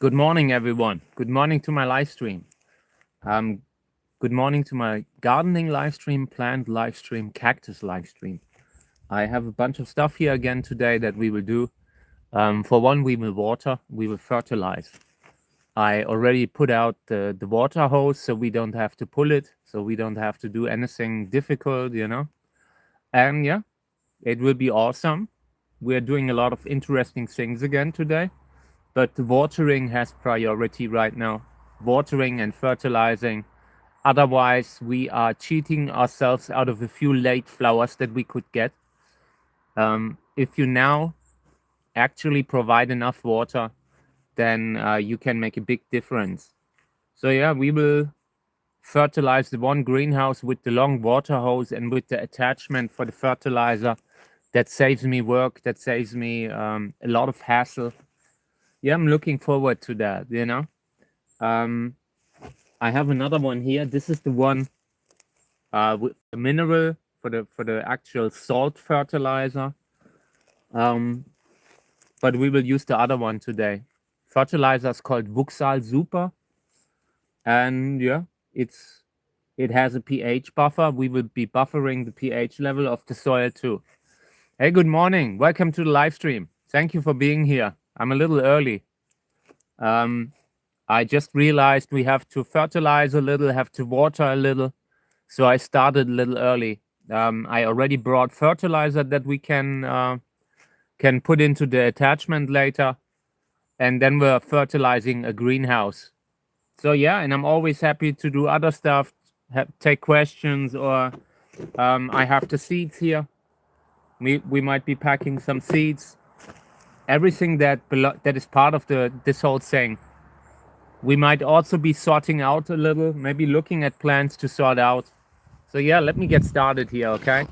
Good morning, everyone. Good morning to my live stream. Um, good morning to my gardening live stream, plant live stream, cactus live stream. I have a bunch of stuff here again today that we will do. For one, we will water, we will fertilize. I already put out the water hose so we don't have to pull it, so we don't have to do anything difficult, And yeah, it will be awesome. We're doing a lot of interesting things again today. But the watering has priority right now. Watering and fertilizing. Otherwise, we are cheating ourselves out of a few late flowers that we could get. If you now actually provide enough water, then you can make a big difference. So yeah, we will fertilize the one greenhouse with the long water hose and with the attachment for the fertilizer. That saves me work. That saves me a lot of hassle. Yeah, I'm looking forward to that. I have another one here. This is the one with the mineral for the actual salt fertilizer. But we will use the other one today. Fertilizer is called Vuxal Super, and yeah, it has a pH buffer. We will be buffering the pH level of the soil too. Hey, good morning. Welcome to the live stream. Thank you for being here. I'm a little early. I just realized we have to fertilize a little, have to water a little. So I started a little early. I already brought fertilizer that we can put into the attachment later. And then we're fertilizing a greenhouse. So yeah, and I'm always happy to do other stuff, take questions, or I have the seeds here. We might be packing some seeds. Everything that is part of this whole thing. We might also be sorting out a little, maybe looking at plants to sort out. So yeah, let me get started here, okay?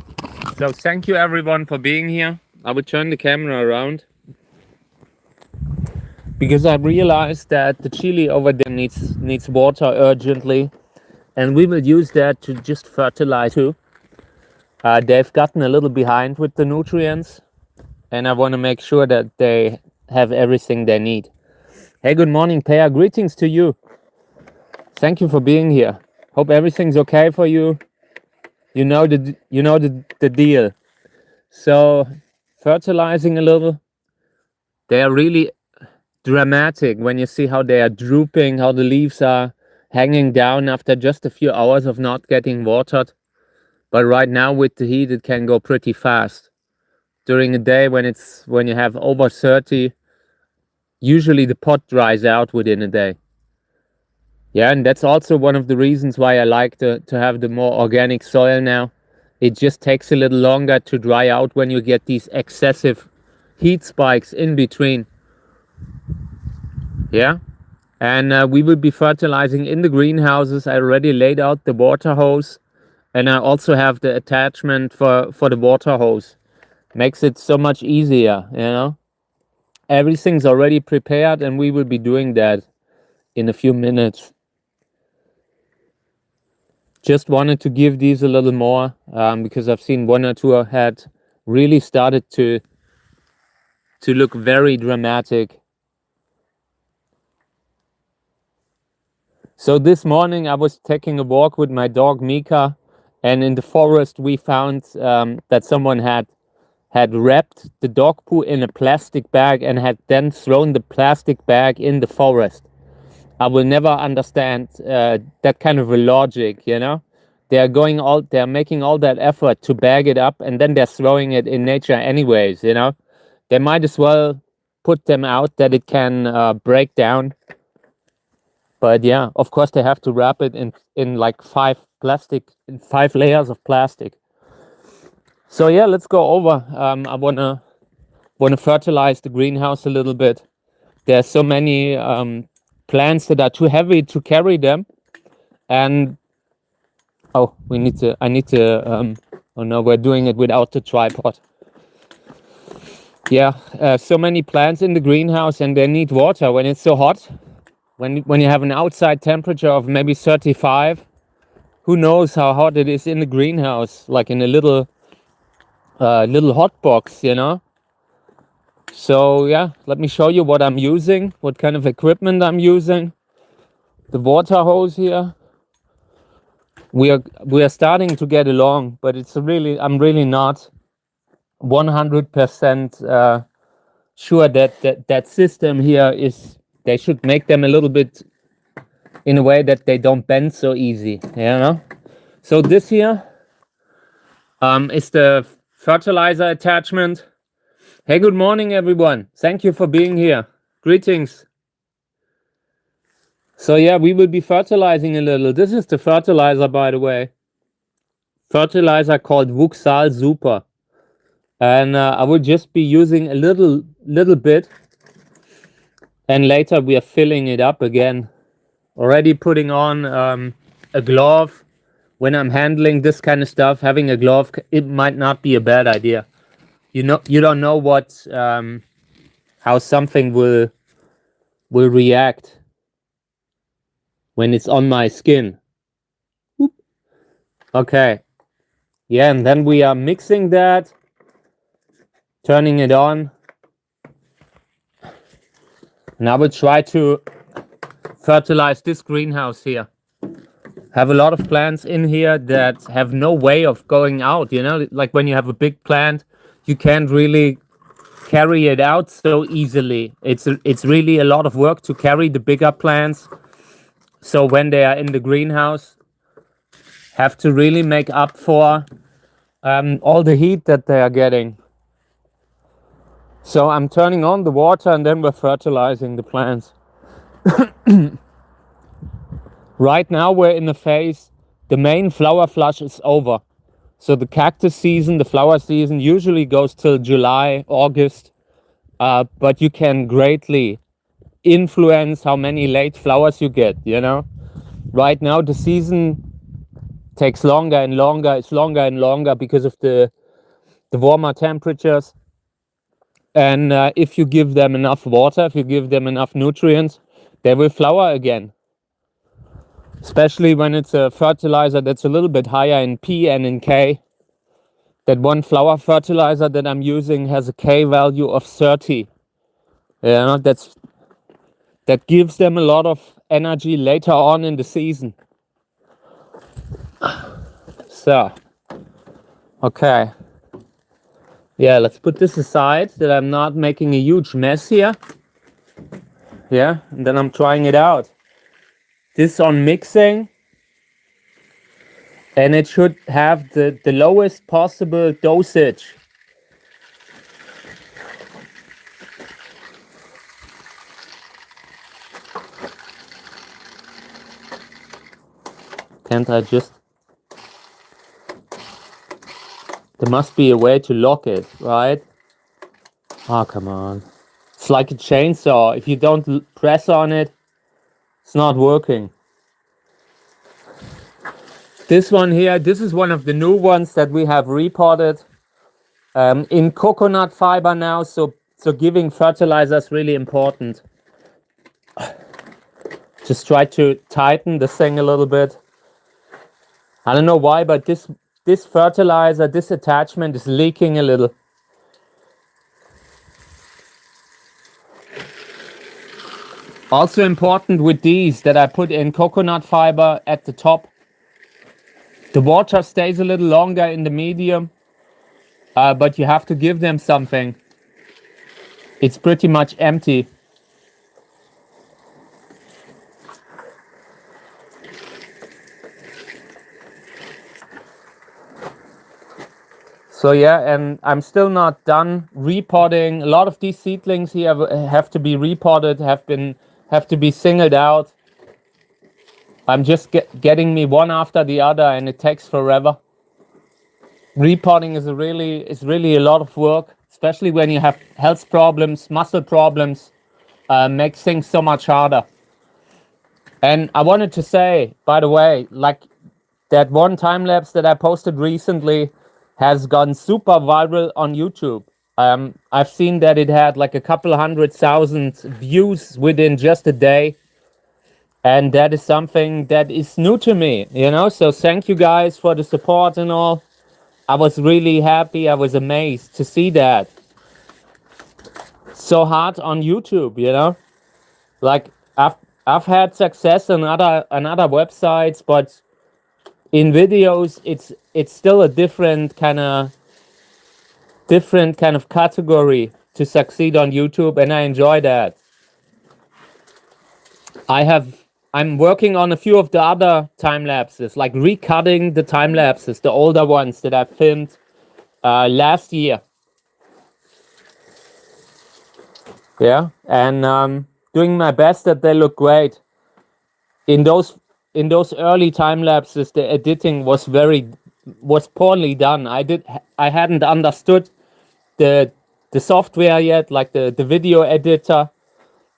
So thank you everyone for being here. I will turn the camera around because I realized that the chili over there needs water urgently, and we will use that to just fertilize too. They've gotten a little behind with the nutrients, and I want to make sure that they have everything they need. Hey, good morning, Pear. Greetings to you. Thank you for being here. Hope everything's okay for you. You know the deal. So fertilizing a little. They are really dramatic when you see how they are drooping, how the leaves are hanging down after just a few hours of not getting watered. But right now with the heat, it can go pretty fast. During a day when you have over 30, usually the pot dries out within a day. Yeah, and that's also one of the reasons why I like to have the more organic soil now. It just takes a little longer to dry out when you get these excessive heat spikes in between. Yeah, and we will be fertilizing in the greenhouses. I already laid out the water hose, and I also have the attachment for the water hose. Makes it so much easier. Everything's already prepared, and we will be doing that in a few minutes. Just wanted to give these a little more because I've seen one or two had really started to look very dramatic. So this morning I was taking a walk with my dog Mika, and in the forest we found that someone had wrapped the dog poo in a plastic bag and had then thrown the plastic bag in the forest. I will never understand that kind of a logic. They're making all that effort to bag it up, and then they're throwing it in nature anyways. They might as well put them out that it can break down. But yeah, of course they have to wrap it in like 5 layers of plastic. So yeah, let's go over. I wanna fertilize the greenhouse a little bit. There's so many plants that are too heavy to carry them, and oh no, we're doing it without the tripod. Yeah, so many plants in the greenhouse, and they need water when it's so hot. When you have an outside temperature of maybe 35, who knows how hot it is in the greenhouse, like in a little hot box. So yeah, let me show you what I'm using, what kind of equipment I'm using. The water hose here. We are starting to get along, but I'm really not 100% sure that system here is. They should make them a little bit in a way that they don't bend so easy, you know. So this here is the fertilizer attachment. Hey, good morning, everyone. Thank you for being here. Greetings. So yeah, we will be fertilizing a little. This is the fertilizer, by the way. Fertilizer called Vuxal Super. And I will just be using a little bit. And later we are filling it up again. Already putting on a glove. When I'm handling this kind of stuff, having a glove, it might not be a bad idea. You don't know what how something will react when it's on my skin. Oop. Okay. Yeah, and then we are mixing that, turning it on. And I will try to fertilize this greenhouse here. Have a lot of plants in here that have no way of going out, you know, like when you have a big plant, you can't really carry it out so easily. It's really a lot of work to carry the bigger plants. So when they are in the greenhouse, have to really make up for all the heat that they are getting. So I'm turning on the water and then we're fertilizing the plants. Right now we're in the phase, the main flower flush is over. So the cactus season, the flower season usually goes till July, August. But you can greatly influence how many late flowers you get, you know. Right now the season takes longer and longer. It's longer and longer because of the warmer temperatures. And if you give them enough water, if you give them enough nutrients, they will flower again. Especially when it's a fertilizer that's a little bit higher in P and in K. That one flower fertilizer that I'm using has a K value of 30. You know, that gives them a lot of energy later on in the season. So, okay. Yeah, let's put this aside that I'm not making a huge mess here. Yeah, and then I'm trying it out. This on mixing. And it should have the lowest possible dosage. Can't I just... There must be a way to lock it, right? Oh, come on. It's like a chainsaw. If you don't press on it, it's not working. This one here, this is one of the new ones that we have repotted in coconut fiber now. So giving fertilizer is really important. Just try to tighten the thing a little bit. I don't know why, but this fertilizer, this attachment is leaking a little. Also important with these that I put in coconut fiber at the top. The water stays a little longer in the medium, but you have to give them something. It's pretty much empty. So yeah, and I'm still not done repotting. A lot of these seedlings here have to be repotted, have to be singled out. I'm just getting me one after the other, and it takes forever. Repotting is really a lot of work, especially when you have health problems, muscle problems. Makes things so much harder. And I wanted to say, by the way, like that one time lapse that I posted recently has gone super viral on YouTube. I've seen that it had like a couple 100,000 views within just a day. And that is something that is new to me, you know? So thank you guys for the support and all. I was really happy. I was amazed to see that. so hard on YouTube, you know? Like I've had success on other websites, but in videos it's still a different kind of category to succeed on YouTube, and I enjoy that. I'm working on a few of the other time lapses, like recutting the time lapses, the older ones that I filmed last year. Yeah, and doing my best that they look great. In those early time lapses, the editing was poorly done. I hadn't understood the software yet, like the video editor.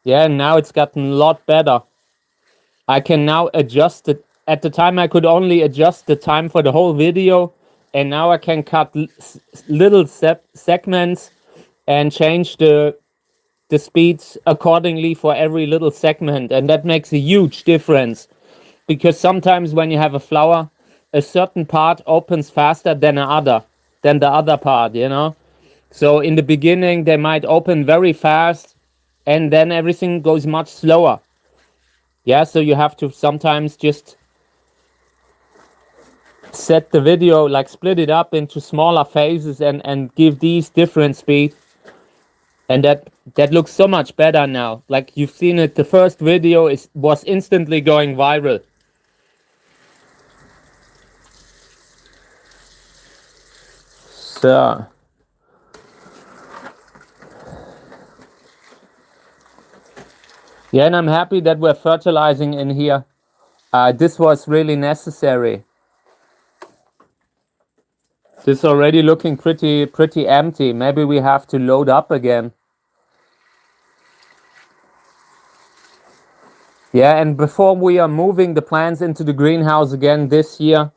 Yeah, and now it's gotten a lot better. I can now adjust it. At the time, I could only adjust the time for the whole video, and now I can cut little segments and change the speeds accordingly for every little segment, and that makes a huge difference. Because sometimes when you have a flower, a certain part opens faster than the other part, you know. So in the beginning, they might open very fast, and then everything goes much slower. Yeah, so you have to sometimes just set the video, like split it up into smaller phases and give these different speed. And that looks so much better now. Like you've seen it, the first video was instantly going viral. So yeah, and I'm happy that we're fertilizing in here. This was really necessary. This is already looking pretty empty. Maybe we have to load up again. Yeah, and before we are moving the plants into the greenhouse again this year,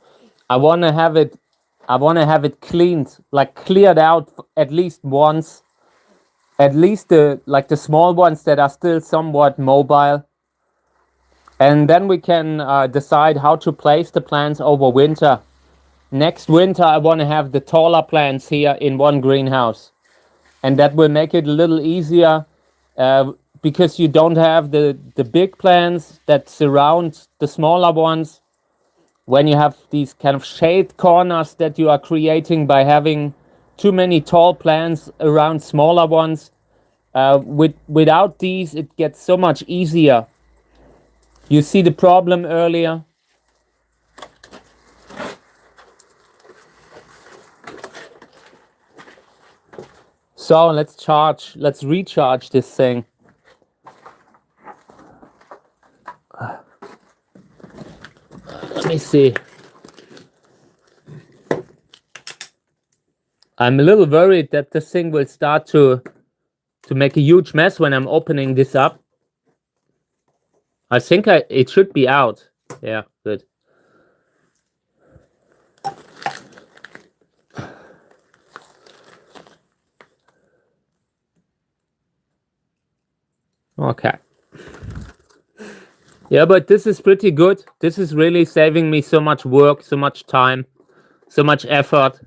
I want to have it cleaned, like cleared out at least once. At least the small ones that are still somewhat mobile. And then we can decide how to place the plants over winter. Next winter, I want to have the taller plants here in one greenhouse. And that will make it a little easier because you don't have the big plants that surround the smaller ones. When you have these kind of shade corners that you are creating by having too many tall plants around smaller ones, without these, it gets so much easier. You see the problem earlier? So let's recharge this thing. Let me see. I'm a little worried that this thing will start to make a huge mess when I'm opening this up. I think it should be out. Yeah, good. Okay. Yeah, but this is pretty good. This is really saving me so much work, so much time, so much effort.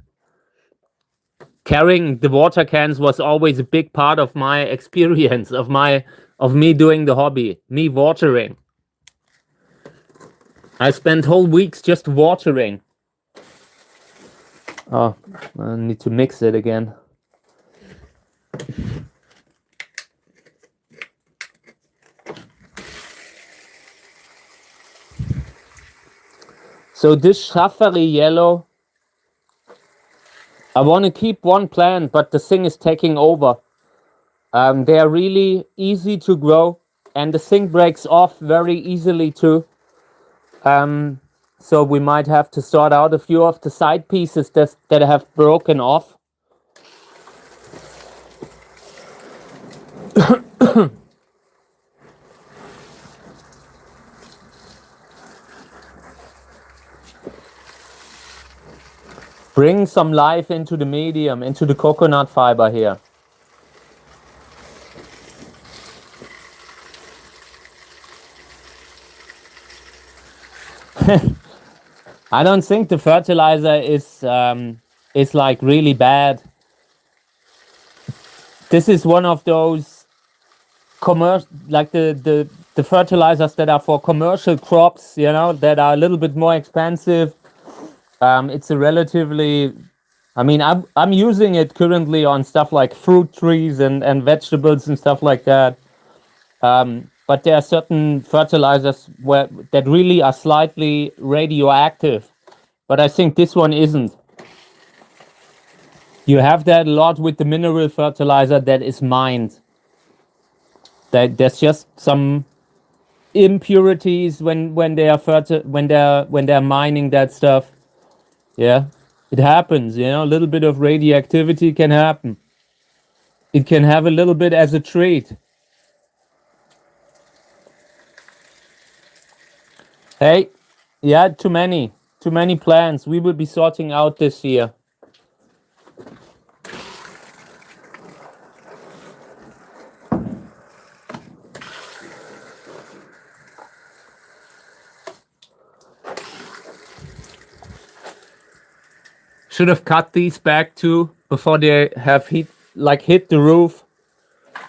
Carrying the water cans was always a big part of my experience, of me doing the hobby, me watering. I spent whole weeks just watering. Oh, I need to mix it again. So this Shafari yellow, I want to keep one plant, but the thing is taking over. They are really easy to grow, and the thing breaks off very easily too. So we might have to sort out a few of the side pieces that have broken off. Bring some life into the medium, into the coconut fiber here. I don't think the fertilizer is like really bad. this is one of those commercial, like the fertilizers that are for commercial crops, you know, that are a little bit more expensive. It's a relatively, I mean, I'm using it currently on stuff like fruit trees and vegetables and stuff like that. But there are certain fertilizers that really are slightly radioactive. But I think this one isn't. You have that a lot with the mineral fertilizer that is mined. That there's just some impurities when they are when they're mining that stuff. Yeah, it happens. You know, a little bit of radioactivity can happen. It can have a little bit as a treat. Hey, yeah, too many plants. We will be sorting out this year. Should have cut these back too before they have hit the roof.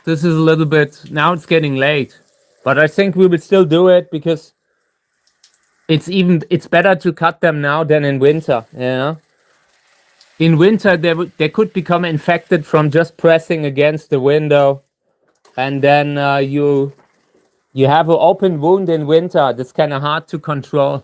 This is a little bit, now it's getting late, but I think we would still do it because it's better to cut them now than in winter, you know. In winter they could become infected from just pressing against the window, and then you have an open wound in winter that's kind of hard to control.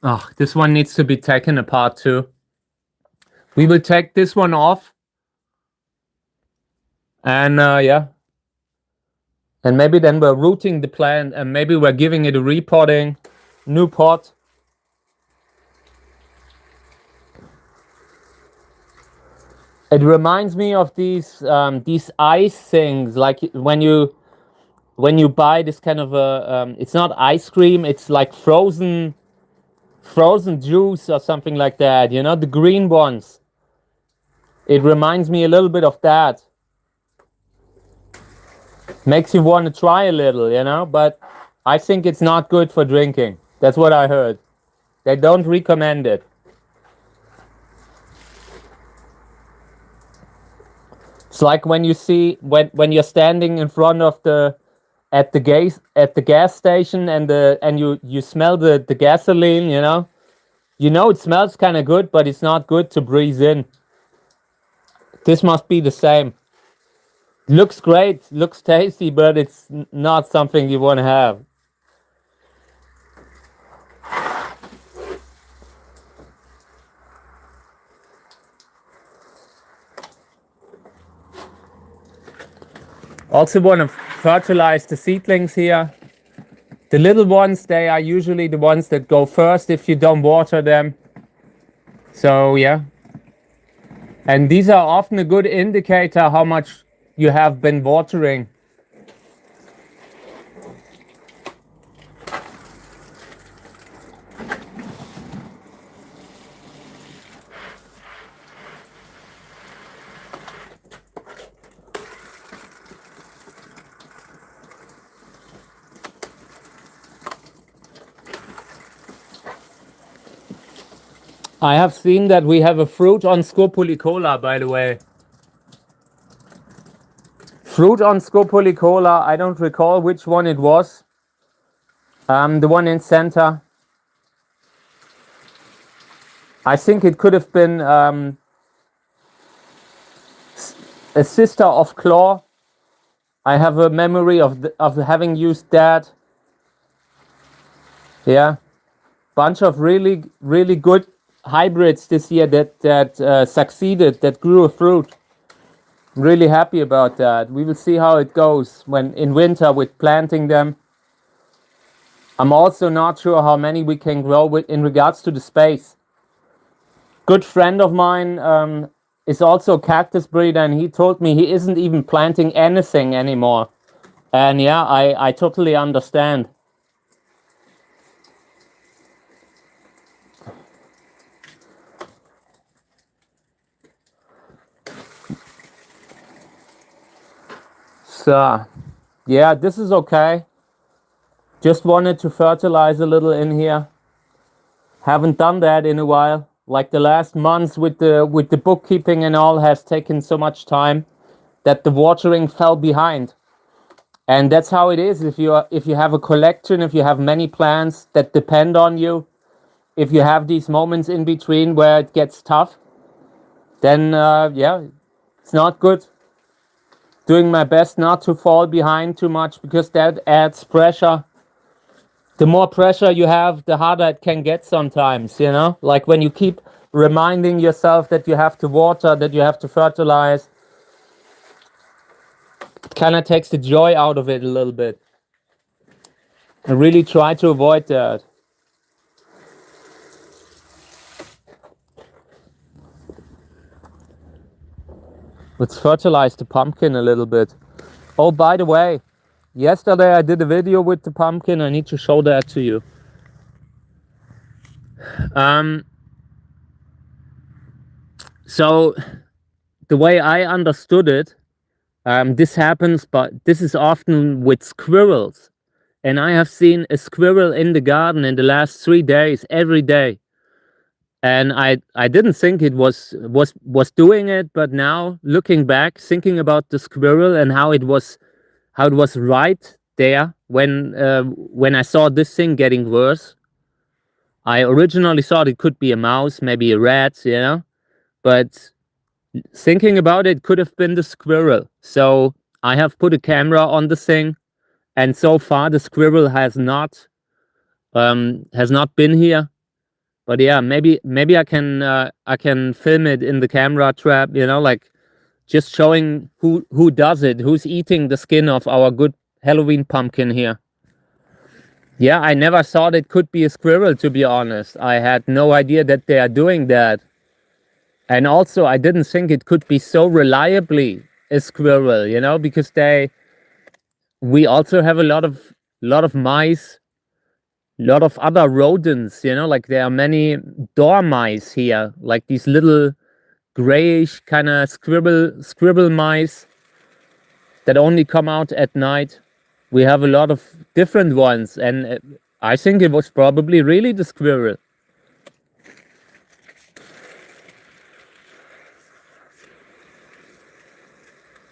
Oh, this one needs to be taken apart too. We will take this one off. And yeah. And maybe then we're rooting the plant and maybe we're giving it a repotting, new pot. It reminds me of these ice things, like when you buy this kind of a, it's not ice cream, it's like frozen juice or something like that, you know, the green ones. It reminds me a little bit of that. Makes you want to try a little, you know, but I think it's not good for drinking. That's what I heard. They don't recommend it. It's like when you see when you're standing in front of at the gas station and you smell the gasoline, you know it smells kind of good, but it's not good to breathe in. This must be the same. Looks great, looks tasty, but it's not something you want to have. Also want to fertilize the seedlings here. The little ones, they are usually the ones that go first if you don't water them. So yeah. And these are often a good indicator how much you have been watering. I have seen that we have a fruit on Scopulicola, by the way. Fruit on Scopulicola, I don't recall which one it was. The one in center. I think it could have been a sister of claw. I have a memory of having used that. Yeah, bunch of really good hybrids this year that succeeded, that grew a fruit. I'm really happy about that. We will see how it goes when in winter with planting them. I'm also not sure how many we can grow with in regards to the space. Good friend of mine is also a cactus breeder, and he told me he isn't even planting anything anymore. And yeah, I totally understand. So Yeah, this is okay. Just wanted to fertilize a little in here. Haven't done that in a while. Like the last months with the bookkeeping and all has taken so much time that the watering fell behind. And that's how it is. If you have a collection, if you have many plants that depend on you, if you have these moments in between where it gets tough, then yeah, it's not good. Doing my best not to fall behind too much because that adds pressure. The more pressure you have, the harder it can get sometimes, you know? Like when you keep reminding yourself that you have to water, that you have to fertilize, it kind of takes the joy out of it a little bit. I really try to avoid that. Let's fertilize the pumpkin a little bit. Oh, by the way, yesterday I did a video with the pumpkin. I need to show that to you. So the way I understood it, this happens, but this is often with squirrels. And I have seen a squirrel in the garden in the last 3 days, every day. And I didn't think it was doing it, but now looking back, thinking about the squirrel and how it was right there when I saw this thing getting worse. I originally thought it could be a mouse, maybe a rat, you know, but thinking about it, could have been the squirrel. So I have put a camera on the thing, and so far the squirrel has not been here. But yeah, maybe I can film it in the camera trap, you know, like just showing who does it, who's eating the skin of our good Halloween pumpkin here. Yeah, I never thought it could be a squirrel, to be honest. I had no idea that they are doing that. And also, I didn't think it could be so reliably a squirrel, you know, because we also have a lot of mice, a lot of other rodents, you know, like there are many dormice here, like these little grayish kind of scribble mice that only come out at night. We have a lot of different ones, and I think it was probably really the squirrel.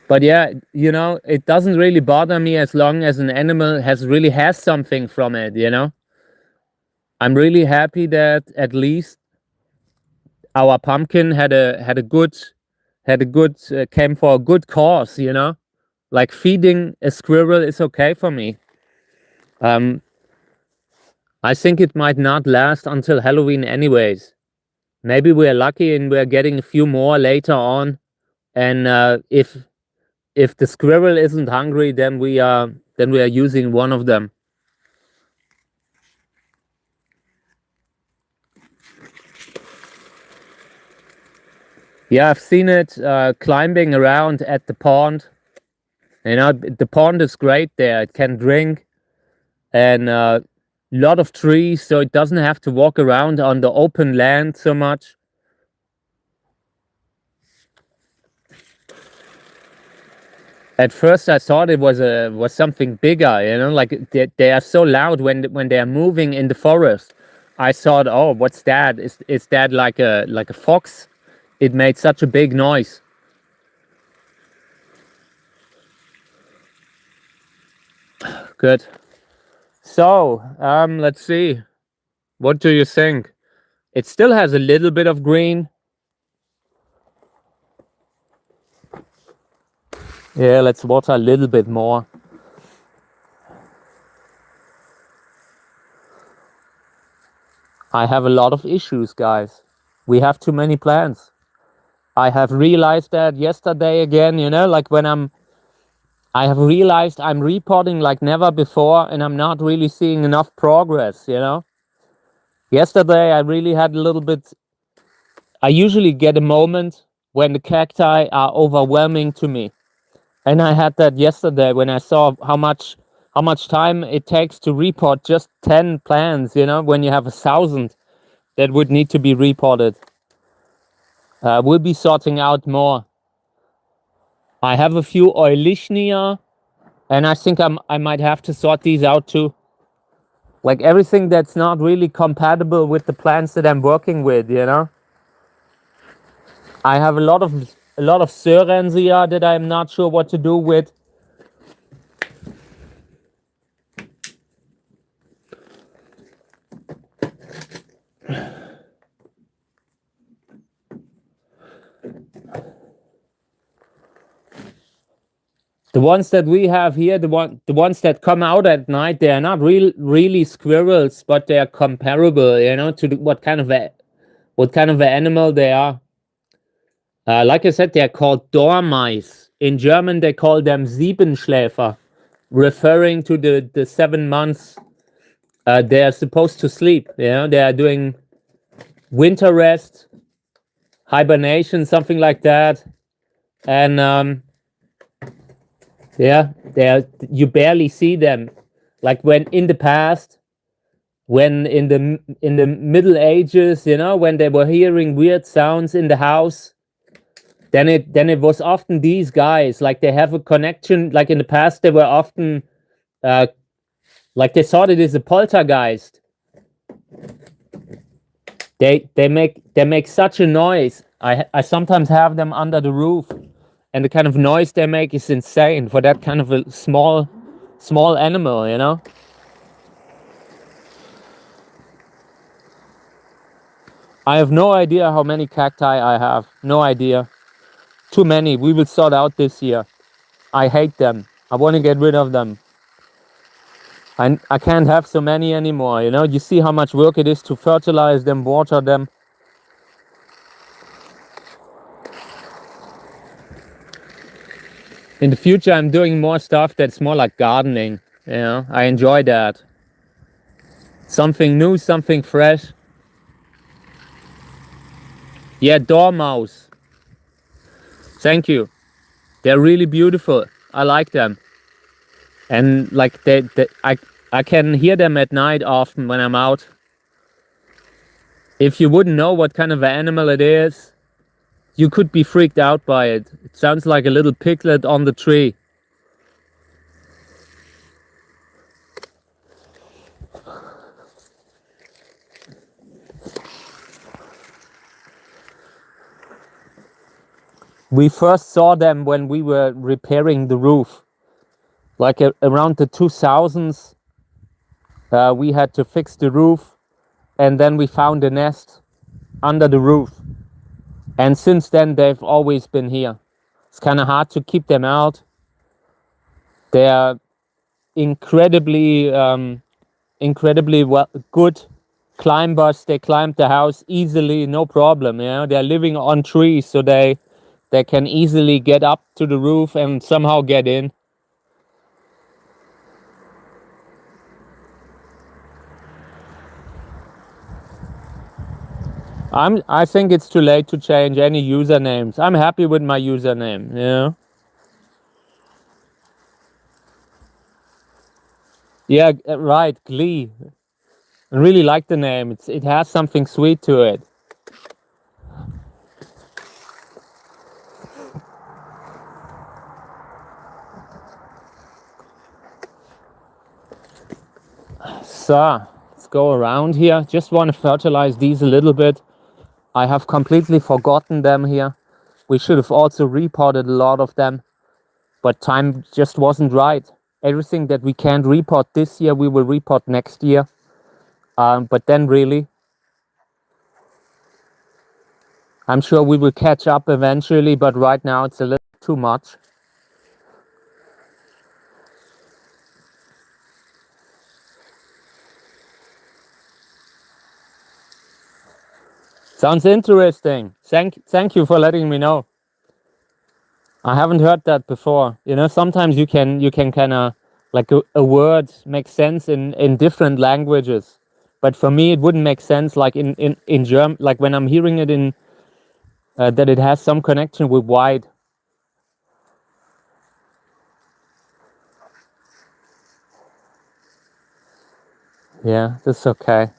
But yeah, you know, it doesn't really bother me as long as an animal has something from it, you know. I'm really happy that at least our pumpkin had a good came for a good cause, you know. Like feeding a squirrel is okay for me. I think it might not last until Halloween anyways. Maybe we're lucky and we're getting a few more later on. And if the squirrel isn't hungry, then we are using one of them. Yeah, I've seen it climbing around at the pond. You know, the pond is great there. It can drink, and lot of trees, so it doesn't have to walk around on the open land so much. At first I thought it was something bigger, you know, like they are so loud when they are moving in the forest. I thought, oh, what's that? Is that like a fox? It made such a big noise. Good. So let's see. What do you think? It still has a little bit of green. Yeah, let's water a little bit more. I have a lot of issues, guys. We have too many plants. I have realized that yesterday again, you know, like when I have realized I'm reporting like never before, and I'm not really seeing enough progress, you know. Yesterday I really had a little bit. I usually get a moment when the cacti are overwhelming to me. And I had that yesterday when I saw how much time it takes to report just 10 plants, you know, when you have 1,000 that would need to be reported. We'll be sorting out more. I have a few Eulichnia And I think I might have to sort these out too. Like everything that's not really compatible with the plants that I'm working with, you know. I have a lot of Sörensia that I'm not sure what to do with. The ones that we have here, the ones that come out at night, they are not really squirrels, but they are comparable, you know, to what kind of an animal they are. Like I said, they are called Dormice. In German, they call them Siebenschläfer, referring to the 7 months they are supposed to sleep. You know, they are doing winter rest, hibernation, something like that, and yeah, you barely see them. Like when in the past, when in the Middle Ages, you know, when they were hearing weird sounds in the house, then it was often these guys. Like they have a connection. Like in the past, they were often like they thought it is a poltergeist. They make such a noise. I sometimes have them under the roof, and the kind of noise they make is insane for that kind of a small animal, you know. I have no idea how many cacti I have. No idea. Too many. We will sort out this year. I hate them. I want to get rid of them. I can't have so many anymore, you know. You see how much work it is to fertilize them, water them. In the future, I'm doing more stuff that's more like gardening. You know, I enjoy that. Something new, something fresh. Yeah, dormouse. Thank you. They're really beautiful. I like them. And like I can hear them at night often when I'm out. If you wouldn't know what kind of an animal it is, you could be freaked out by it. It sounds like a little piglet on the tree. We first saw them when we were repairing the roof. Like around the 2000s, we had to fix the roof, and then we found a nest under the roof. And since then, they've always been here. It's kind of hard to keep them out. They're incredibly good climbers. They climb the house easily, no problem. You know, they're living on trees, so they can easily get up to the roof and somehow get in. I think it's too late to change any usernames. I'm happy with my username, you know. Yeah, right, Glee. I really like the name. It has something sweet to it. So, let's go around here. Just want to fertilize these a little bit. I have completely forgotten them here. We should have also repotted a lot of them, but time just wasn't right. Everything that we can't repot this year, we will repot next year. But then really, I'm sure we will catch up eventually, but right now it's a little too much. Sounds interesting. Thank you for letting me know. I haven't heard that before. You know, sometimes you can kind of like a word makes sense in different languages, but for me it wouldn't make sense like in German. Like when I'm hearing it in that it has some connection with white. Yeah, that's okay.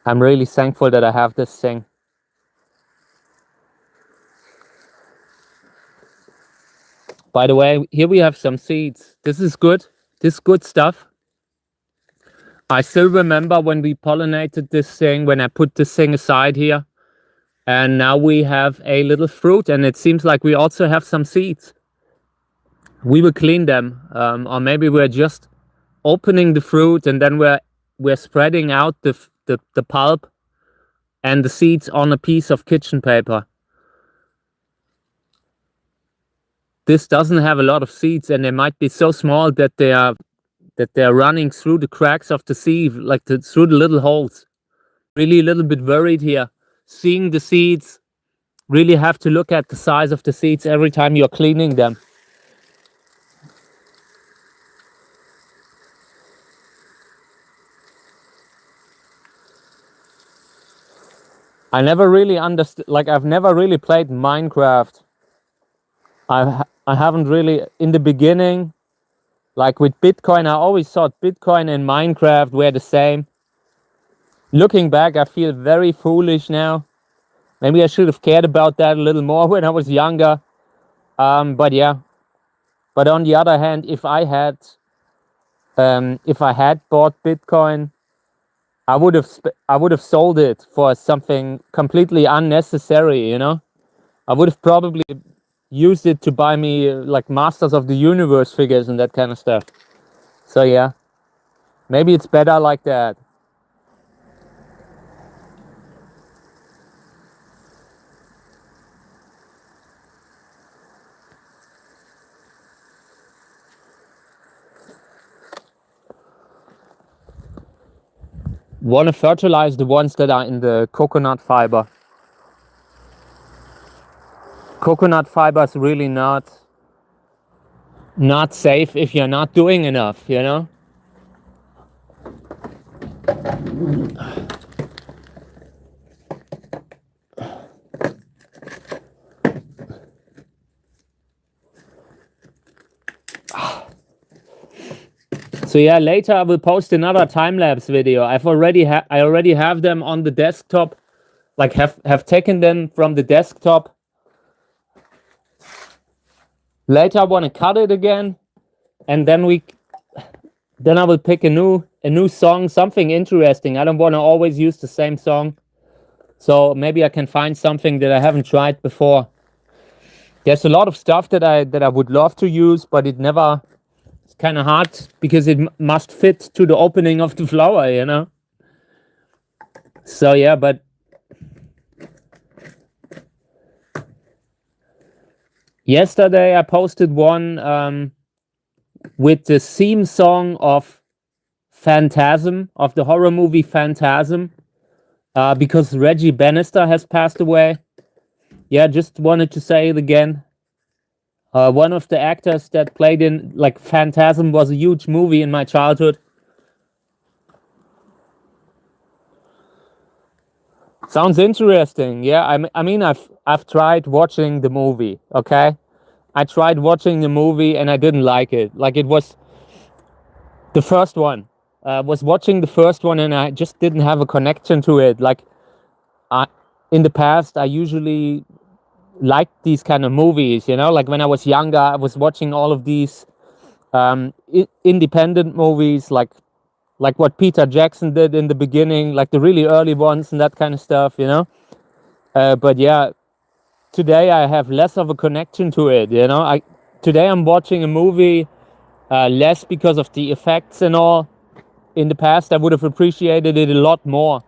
I'm really thankful that I have this thing. By the way, here we have some seeds. This is good. This is good stuff. I still remember when we pollinated this thing, when I put this thing aside here. And now we have a little fruit, and it seems like we also have some seeds. We will clean them, or maybe we're just opening the fruit and then we're spreading out the pulp and the seeds on a piece of kitchen paper. This doesn't have a lot of seeds, and they might be so small that they're running through the cracks of the sieve, like through the little holes. Really a little bit worried here. Seeing the seeds, really have to look at the size of the seeds every time you're cleaning them. I never really understood, like I've never really played Minecraft. I haven't really, in the beginning, like with Bitcoin, I always thought Bitcoin and Minecraft were the same. Looking back, I feel very foolish now. Maybe I should have cared about that a little more when I was younger. But yeah. But on the other hand, if I had bought Bitcoin, I would have sold it for something completely unnecessary, you know? I would have probably used it to buy me like Masters of the Universe figures and that kind of stuff. So yeah, maybe it's better like that. Want to fertilize the ones that are in the coconut fiber. Coconut fiber is really not safe if you're not doing enough, you know? So yeah, later I will post another time-lapse video. I already have them on the desktop, like have taken them from the desktop. Later I want to cut it again, and then I will pick a new song, something interesting. I don't want to always use the same song. So maybe I can find something that I haven't tried before. There's a lot of stuff that I would love to use, but it's kind of hard because it must fit to the opening of the flower, you know? So yeah, but yesterday I posted one with the theme song of Phantasm, of the horror movie Phantasm, because Reggie Bannister has passed away. Yeah, just wanted to say it again. One of the actors that played in, like, Phantasm was a huge movie in my childhood. Sounds interesting. Yeah, I mean, I've tried watching the movie, okay? I tried watching the movie and I didn't like it. Like, it was the first one. Was watching the first one and I just didn't have a connection to it. Like, in the past, I usually liked these kind of movies, you know? Like, when I was younger, I was watching all of these independent movies, like what Peter Jackson did in the beginning, like the really early ones and that kind of stuff, you know? But yeah, today I have less of a connection to it, you know? Today I'm watching a movie less because of the effects and all. In the past, I would have appreciated it a lot more.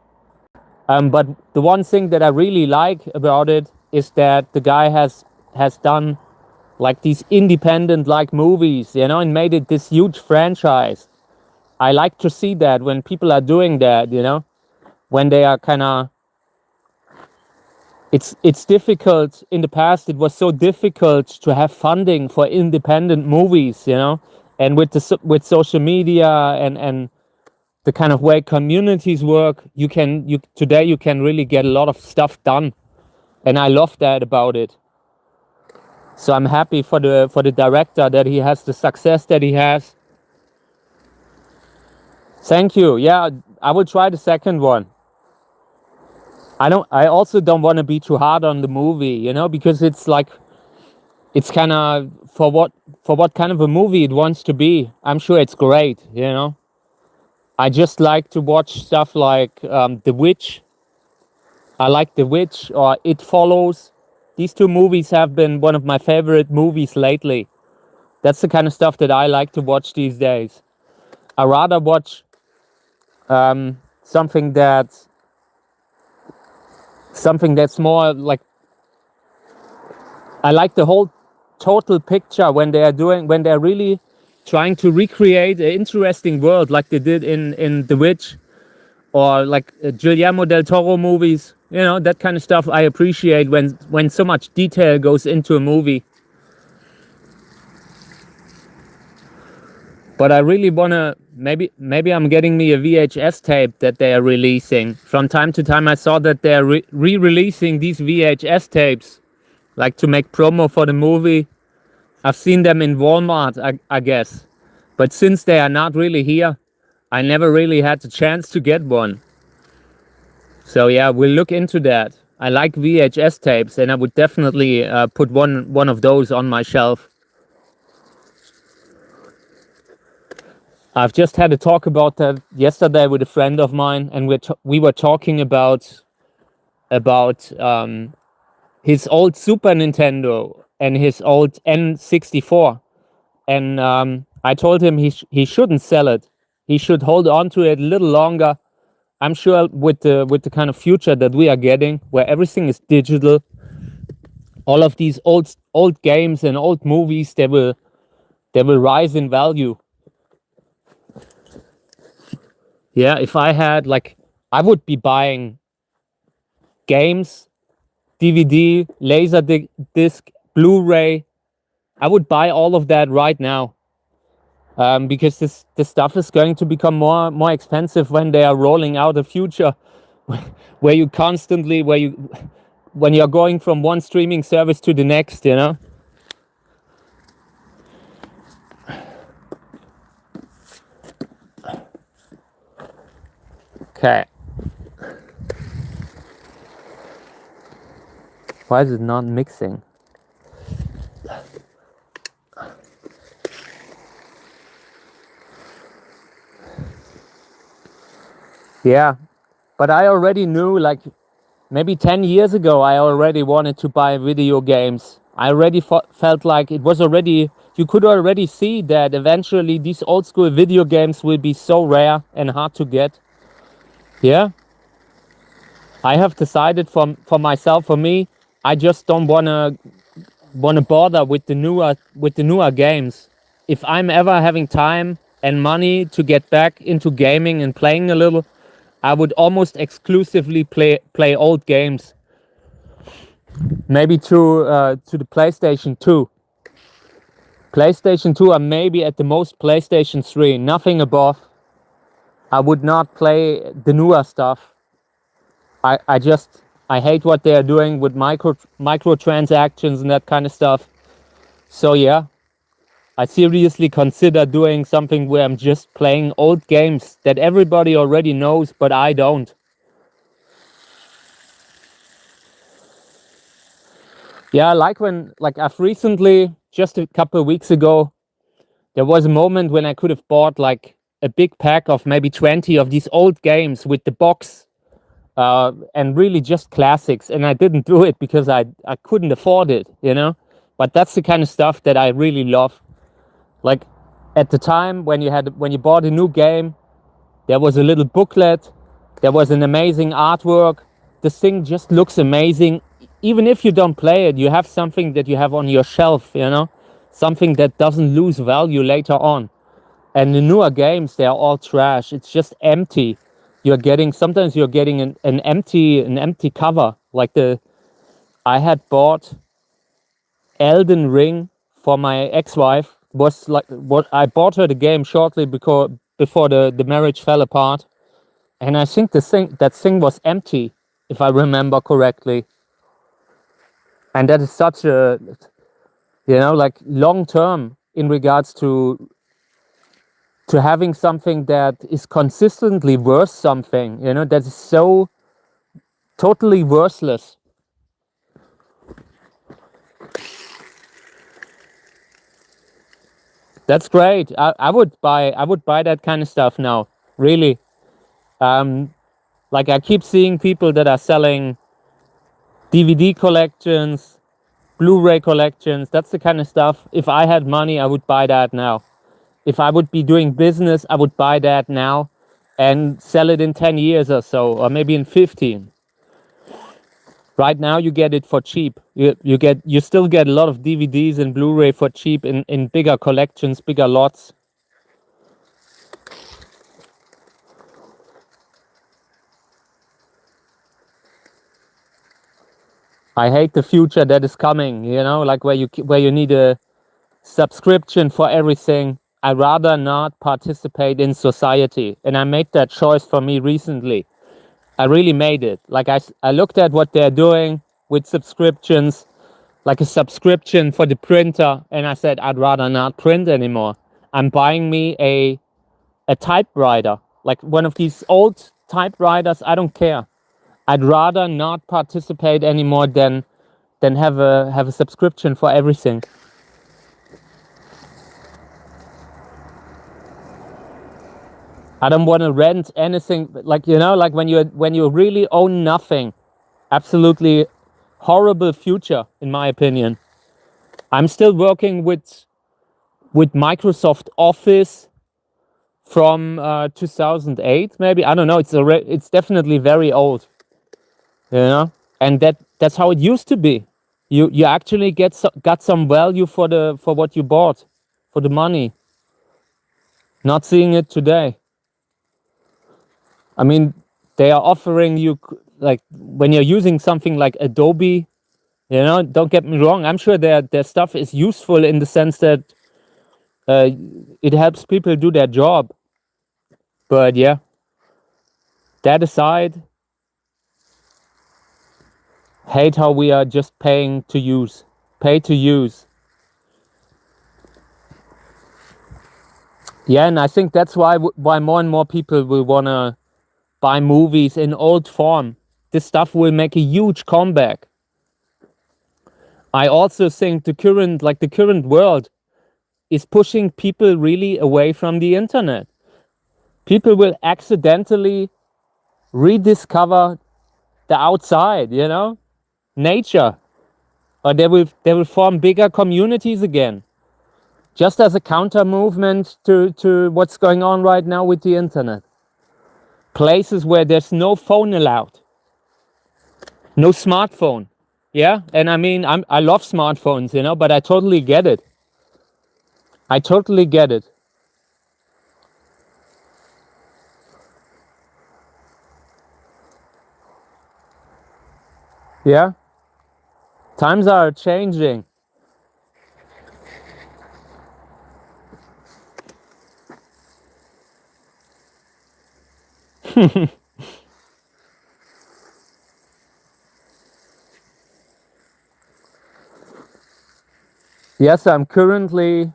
But the one thing that I really like about it is that the guy has done like these independent like movies, you know, and made it this huge franchise. I like to see that when people are doing that, you know, when they are kind of, it's difficult. In the past, it was so difficult to have funding for independent movies, you know, and with social media and the kind of way communities work, today you can really get a lot of stuff done, and I love that about it. So I'm happy for the director that he has the success that he has. Thank you. Yeah, I will try the second one. I also don't want to be too hard on the movie, you know, because it's like it's kind of for what kind of a movie it wants to be. I'm sure it's great, you know. I just like to watch stuff like The Witch. I like The Witch or It Follows. These two movies have been one of my favorite movies lately. That's the kind of stuff that I like to watch these days. I rather watch something that's more like, I like the whole total picture when they're really trying to recreate an interesting world like they did in The Witch, or like Guillermo del Toro movies. You know, that kind of stuff I appreciate when so much detail goes into a movie. But I really wanna, maybe I'm getting me a VHS tape that they are releasing. From time to time I saw that they're re-releasing these VHS tapes, like to make promo for the movie. I've seen them in Walmart, I guess. But since they are not really here, I never really had the chance to get one. So yeah, we'll look into that. I like VHS tapes, and I would definitely put one of those on my shelf. I've just had a talk about that yesterday with a friend of mine, and we were talking about his old Super Nintendo and his old N64. And I told him he shouldn't sell it. He should hold on to it a little longer. I'm sure with the kind of future that we are getting, where everything is digital, all of these old games and old movies, they will rise in value. Yeah, if I had, like, I would be buying games, DVD, laser disc, Blu-ray. I would buy all of that right now. Because this stuff is going to become more expensive when they are rolling out a future where you constantly, when you're going from one streaming service to the next, you know. Okay. Why is it not mixing? Yeah, but I already knew, like, maybe 10 years ago, I already wanted to buy video games. I already felt like it was already, you could already see that eventually these old school video games will be so rare and hard to get. Yeah. I have decided for myself, for me, I just don't wanna bother with the newer games. If I'm ever having time and money to get back into gaming and playing a little, I would almost exclusively play old games. Maybe to the PlayStation 2. PlayStation 2 or maybe at the most PlayStation 3, nothing above. I would not play the newer stuff. I hate what they are doing with microtransactions and that kind of stuff. So yeah, I seriously consider doing something where I'm just playing old games that everybody already knows, but I don't. Yeah, like I've recently, just a couple of weeks ago, there was a moment when I could have bought like a big pack of maybe 20 of these old games with the box, and really just classics. And I didn't do it because I couldn't afford it, you know? But that's the kind of stuff that I really love. Like at the time when you bought a new game, there was a little booklet, there was an amazing artwork. This thing just looks amazing. Even if you don't play it, you have something that you have on your shelf, you know? Something that doesn't lose value later on. And the newer games, they're all trash. It's just empty. Sometimes you're getting an empty cover. Like I had bought Elden Ring for my ex-wife. Was like what I bought her the game shortly before the marriage fell apart. And I think that thing was empty, if I remember correctly. And that is such a, you know, like long term in regards to having something that is consistently worth something, you know, that is so totally worthless. That's great. I would buy that kind of stuff now. Really. Like I keep seeing people that are selling DVD collections, Blu-ray collections. That's the kind of stuff. If I had money, I would buy that now. If I would be doing business, I would buy that now and sell it in 10 years or so, or maybe in 15. Right now you get it for cheap. You still get a lot of DVDs and Blu-ray for cheap in bigger collections, bigger lots. I hate the future that is coming, you know, like where you need a subscription for everything. I'd rather not participate in society. And I made that choice for me recently. I really made it. Like I looked at what they're doing with subscriptions, like a subscription for the printer, and I said I'd rather not print anymore. I'm buying me a typewriter, like one of these old typewriters. I don't care. I'd rather not participate anymore than have a subscription for everything. I don't want to rent anything. Like, you know, like when you really own nothing. Absolutely horrible future, in my opinion. I'm still working with Microsoft Office from 2008, maybe. I don't know. It's definitely very old, you know. And that's how it used to be. You actually got some value for what you bought, for the money. Not seeing it today. I mean, they are offering you, like, when you're using something like Adobe, you know, don't get me wrong, I'm sure their stuff is useful in the sense that it helps people do their job. But yeah, that aside, hate how we are just paying to use. Pay to use. Yeah, and I think that's why more and more people will want to buy movies in old form. This stuff will make a huge comeback. I also think the current world is pushing people really away from the internet. People will accidentally rediscover the outside, you know, nature, or they will form bigger communities again, just as a counter movement to what's going on right now with the internet. Places where there's no phone allowed, no smartphone. Yeah, and I mean, I love smartphones, you know, but I totally get it. I totally get it. Yeah, times are changing. Yes, I'm currently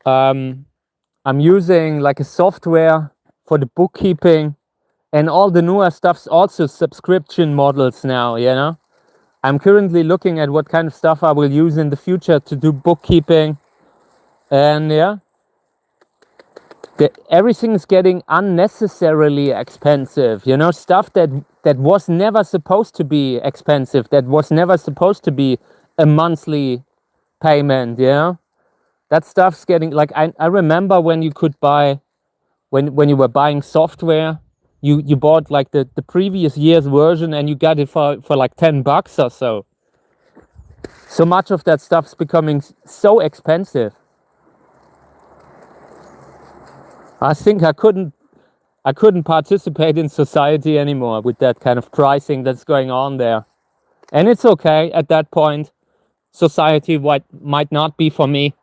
I'm using like a software for the bookkeeping, and all the newer stuff's also subscription models now, you know. I'm currently looking at what kind of stuff I will use in the future to do bookkeeping. And yeah, everything is getting unnecessarily expensive, you know, stuff that was never supposed to be expensive, that was never supposed to be a monthly payment, you know. That stuff's getting, like, I remember when you could buy, when you were buying software, you bought like the previous year's version and you got it for like $10 or so. So much of that stuff's becoming so expensive. I think I couldn't participate in society anymore with that kind of pricing that's going on there. And it's okay at that point. Society might not be for me.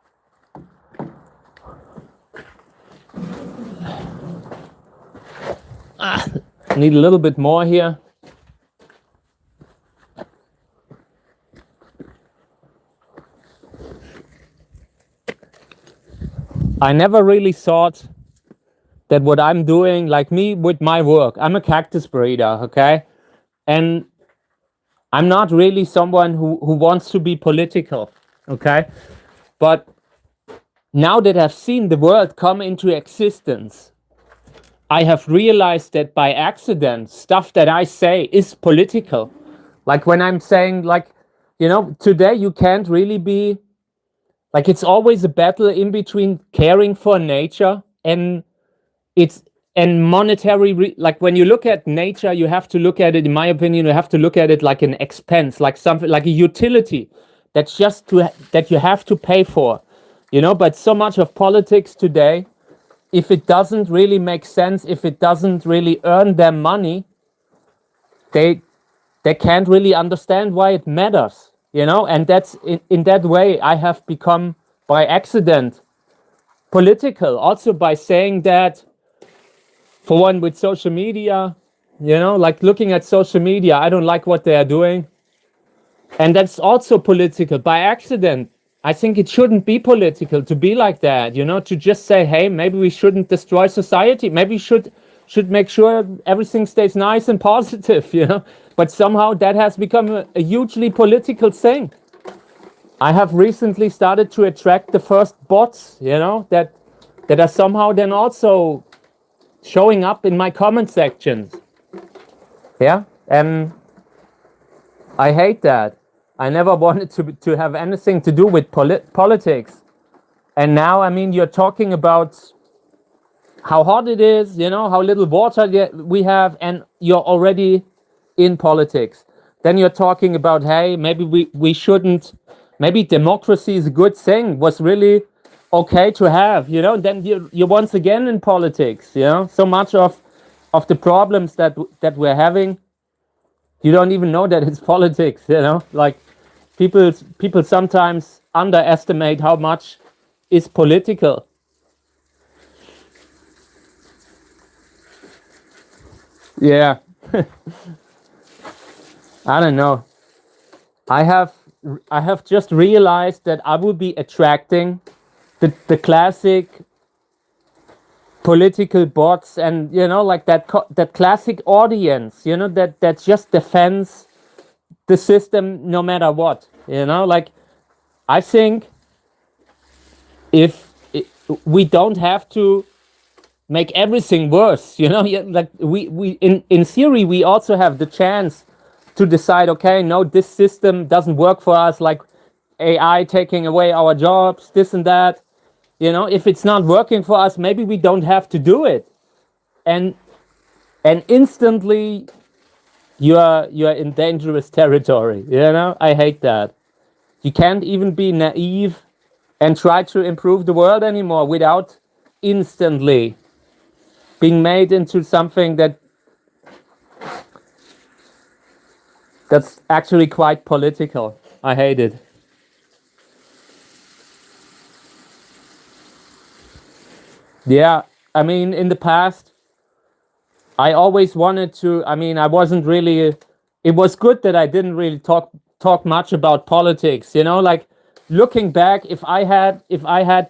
Need a little bit more here. I never really thought that what I'm doing, like me with my work, I'm a cactus breeder, okay? And I'm not really someone who wants to be political, okay? But now that I've seen the world come into existence, I have realized that by accident, stuff that I say is political. Like when I'm saying, like, you know, today you can't really be, like, it's always a battle in between caring for nature and it's and monetary like when you look at nature, you have to look at it, in my opinion, you have to look at it like an expense, like something like a utility that's just that you have to pay for, you know. But so much of politics today, if it doesn't really make sense, if it doesn't really earn them money, they can't really understand why it matters, you know. And that's in that way I have become by accident political, also by saying that, for one, with social media, you know, like looking at social media, I don't like what they are doing, and that's also political by accident. I think it shouldn't be political to be like that, you know, to just say, hey, maybe we shouldn't destroy society. Maybe we should make sure everything stays nice and positive, you know. But somehow that has become a hugely political thing. I have recently started to attract the first bots, you know, that are somehow then also showing up in my comment sections. Yeah, and I hate that. I never wanted to have anything to do with politics. And now, I mean, you're talking about how hot it is, you know, how little water we have, and you're already in politics. Then you're talking about, hey, maybe we shouldn't, maybe democracy is a good thing, was really okay to have, you know. Then you're once again in politics, you know. So much of the problems that we're having, you don't even know that it's politics, you know. Like people sometimes underestimate how much is political. Yeah. I don't know. I have just realized that I will be attracting the classic political bots, and you know, like that classic audience, you know, that just defends the system no matter what, you know. Like I think if we don't have to make everything worse, you know. Like we in theory we also have the chance to decide, okay, no, this system doesn't work for us, like AI taking away our jobs, this and that, you know. If it's not working for us, maybe we don't have to do it, and instantly you're in dangerous territory, you know. I hate that. You can't even be naive and try to improve the world anymore without instantly being made into something that's actually quite political. I hate it. Yeah, I mean, in the past, I always wanted to. I mean, I wasn't really. It was good that I didn't really talk much about politics. You know, like looking back, if I had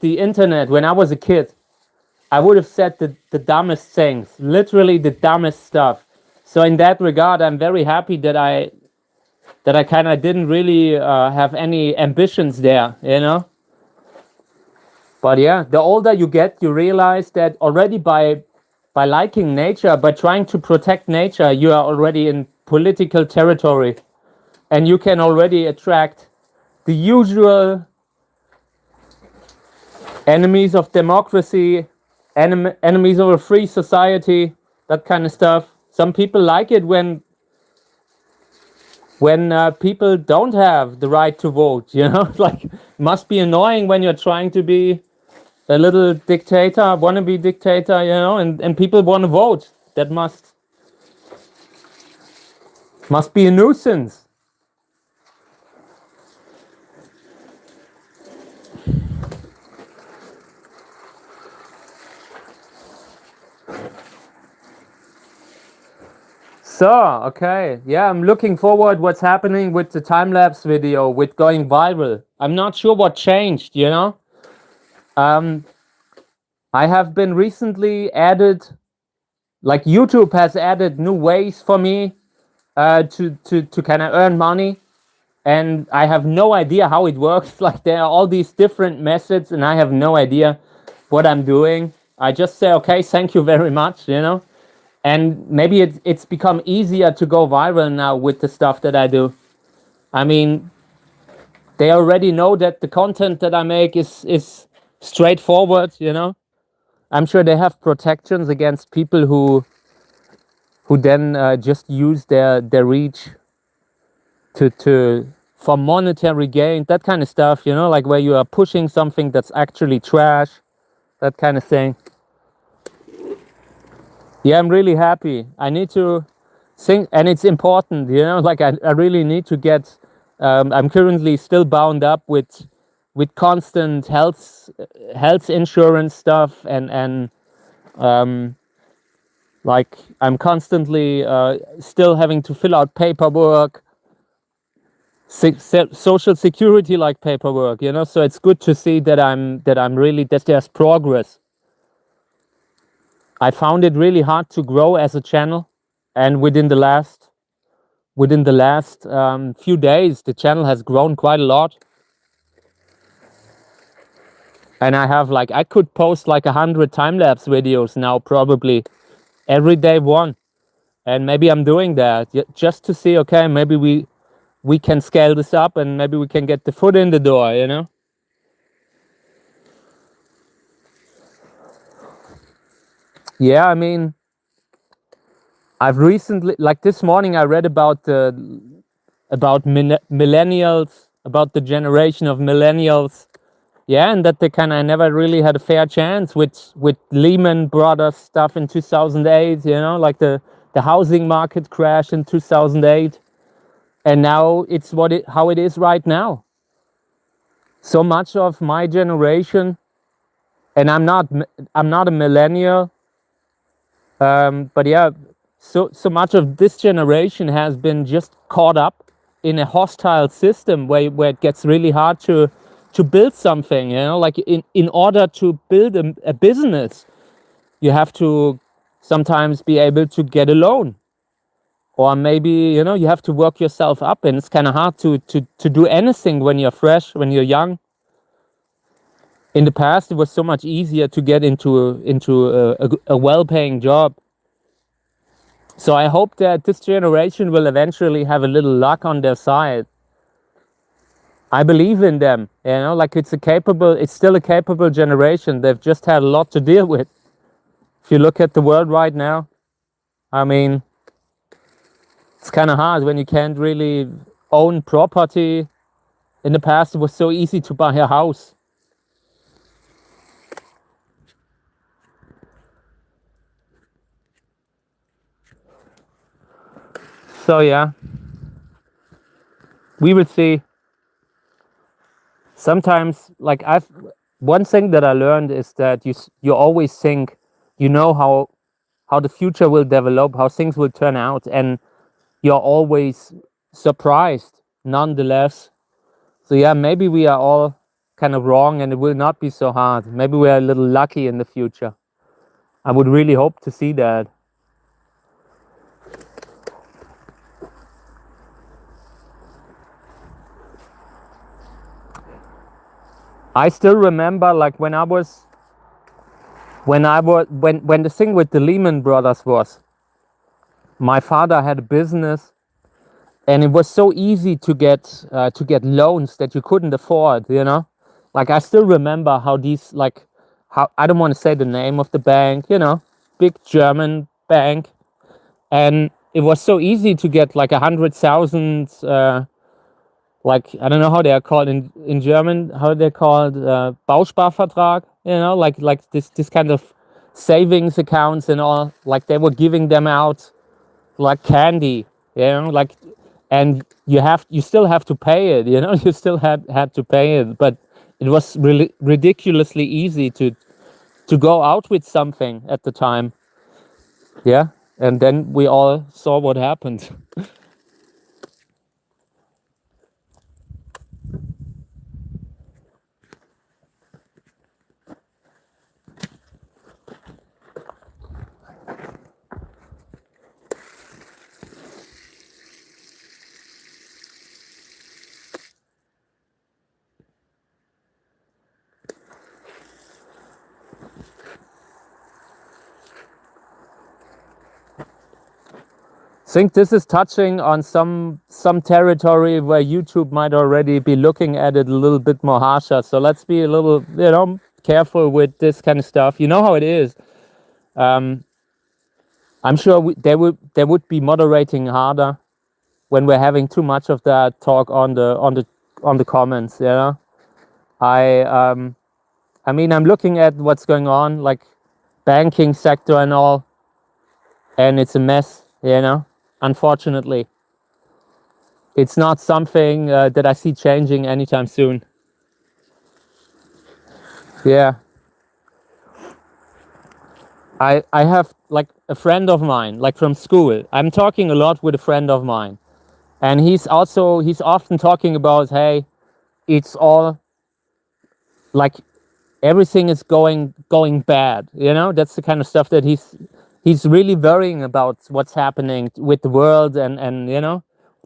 the internet when I was a kid, I would have said the dumbest things, literally the dumbest stuff. So in that regard, I'm very happy that I kind of didn't really have any ambitions there, you know. But yeah, the older you get, you realize that already by liking nature, by trying to protect nature, you are already in political territory, and you can already attract the usual enemies of democracy, enemies of a free society, that kind of stuff. Some people like it when people don't have the right to vote, you know. Like, must be annoying when you're trying to be a little dictator, wannabe dictator, you know, and people want to vote. That must be a nuisance. So, okay, yeah, I'm looking forward what's happening with the time-lapse video, with going viral. I'm not sure what changed, you know. I have been recently added, like YouTube has added new ways for me to kind of earn money. and I have no idea how it works. Like there are all these different methods and I have no idea what I'm doing. I just say, okay, thank you very much, you know. And maybe it's become easier to go viral now with the stuff that I do. I mean, they already know that the content that I make is straightforward, you know. I'm sure they have protections against people who then just use their reach to for monetary gain, that kind of stuff, you know, like where you are pushing something that's actually trash, that kind of thing. Yeah, I'm really happy. I need to think, and it's important, you know, like I really need to get. I'm currently still bound up with constant health insurance stuff, and like I'm constantly still having to fill out paperwork, social security like paperwork, you know. So it's good to see that I'm really that there's progress. I found it really hard to grow as a channel, and within the last few days, the channel has grown quite a lot. And I have like I could post like 100 time-lapse videos now, probably every day one. And maybe I'm doing that just to see, okay, maybe we can scale this up and maybe we can get the foot in the door, you know. Yeah, I mean, I've recently, like this morning, I read about millennials, about the generation of millennials. Yeah, and that they kind of never really had a fair chance with Lehman Brothers stuff in 2008. You know, like the housing market crash in 2008, and now it's how it is right now. So much of my generation, and I'm not a millennial, but yeah, so much of this generation has been just caught up in a hostile system where it gets really hard to build something, you know, like in order to build a business, you have to sometimes be able to get a loan, or maybe, you know, you have to work yourself up, and it's kind of hard to do anything when you're fresh, when you're young. In the past, it was so much easier to get into a well-paying job. So I hope that this generation will eventually have a little luck on their side. I believe in them, you know, like it's still a capable generation. They've just had a lot to deal with. If you look at the world right now, I mean, it's kind of hard when you can't really own property. In the past, it was so easy to buy a house. So yeah, we will see. Sometimes, like one thing that I learned is that you always think you know how the future will develop, how things will turn out, and you're always surprised nonetheless. So yeah, maybe we are all kind of wrong and it will not be so hard. Maybe we are a little lucky in the future. I would really hope to see that. I still remember, like when the thing with the Lehman Brothers was, my father had a business, and it was so easy to get loans that you couldn't afford, you know. Like I still remember how these, like, how, I don't want to say the name of the bank, you know, big German bank, and it was so easy to get like 100,000, like, I don't know how they are called in German, how they're called, Bausparvertrag, you know, like this kind of savings accounts and all. Like they were giving them out like candy, you know, like, and you still have to pay it, you know. You still had to pay it, but it was really ridiculously easy to go out with something at the time. Yeah, and then we all saw what happened. think this is touching on some territory where YouTube might already be looking at it a little bit more harsher. So let's be a little, careful with this kind of stuff. You know how it is. I'm sure they would be moderating harder when we're having too much of that talk on the comments. I mean, I'm looking at what's going on, like banking sector and all, and it's a mess. Unfortunately, it's not something that I see changing anytime soon. Yeah. I have like a friend of mine, like from school. I'm talking a lot with a friend of mine, and he's often talking about, hey, it's all like everything is going bad. That's the kind of stuff that he's really worrying about, what's happening with the world and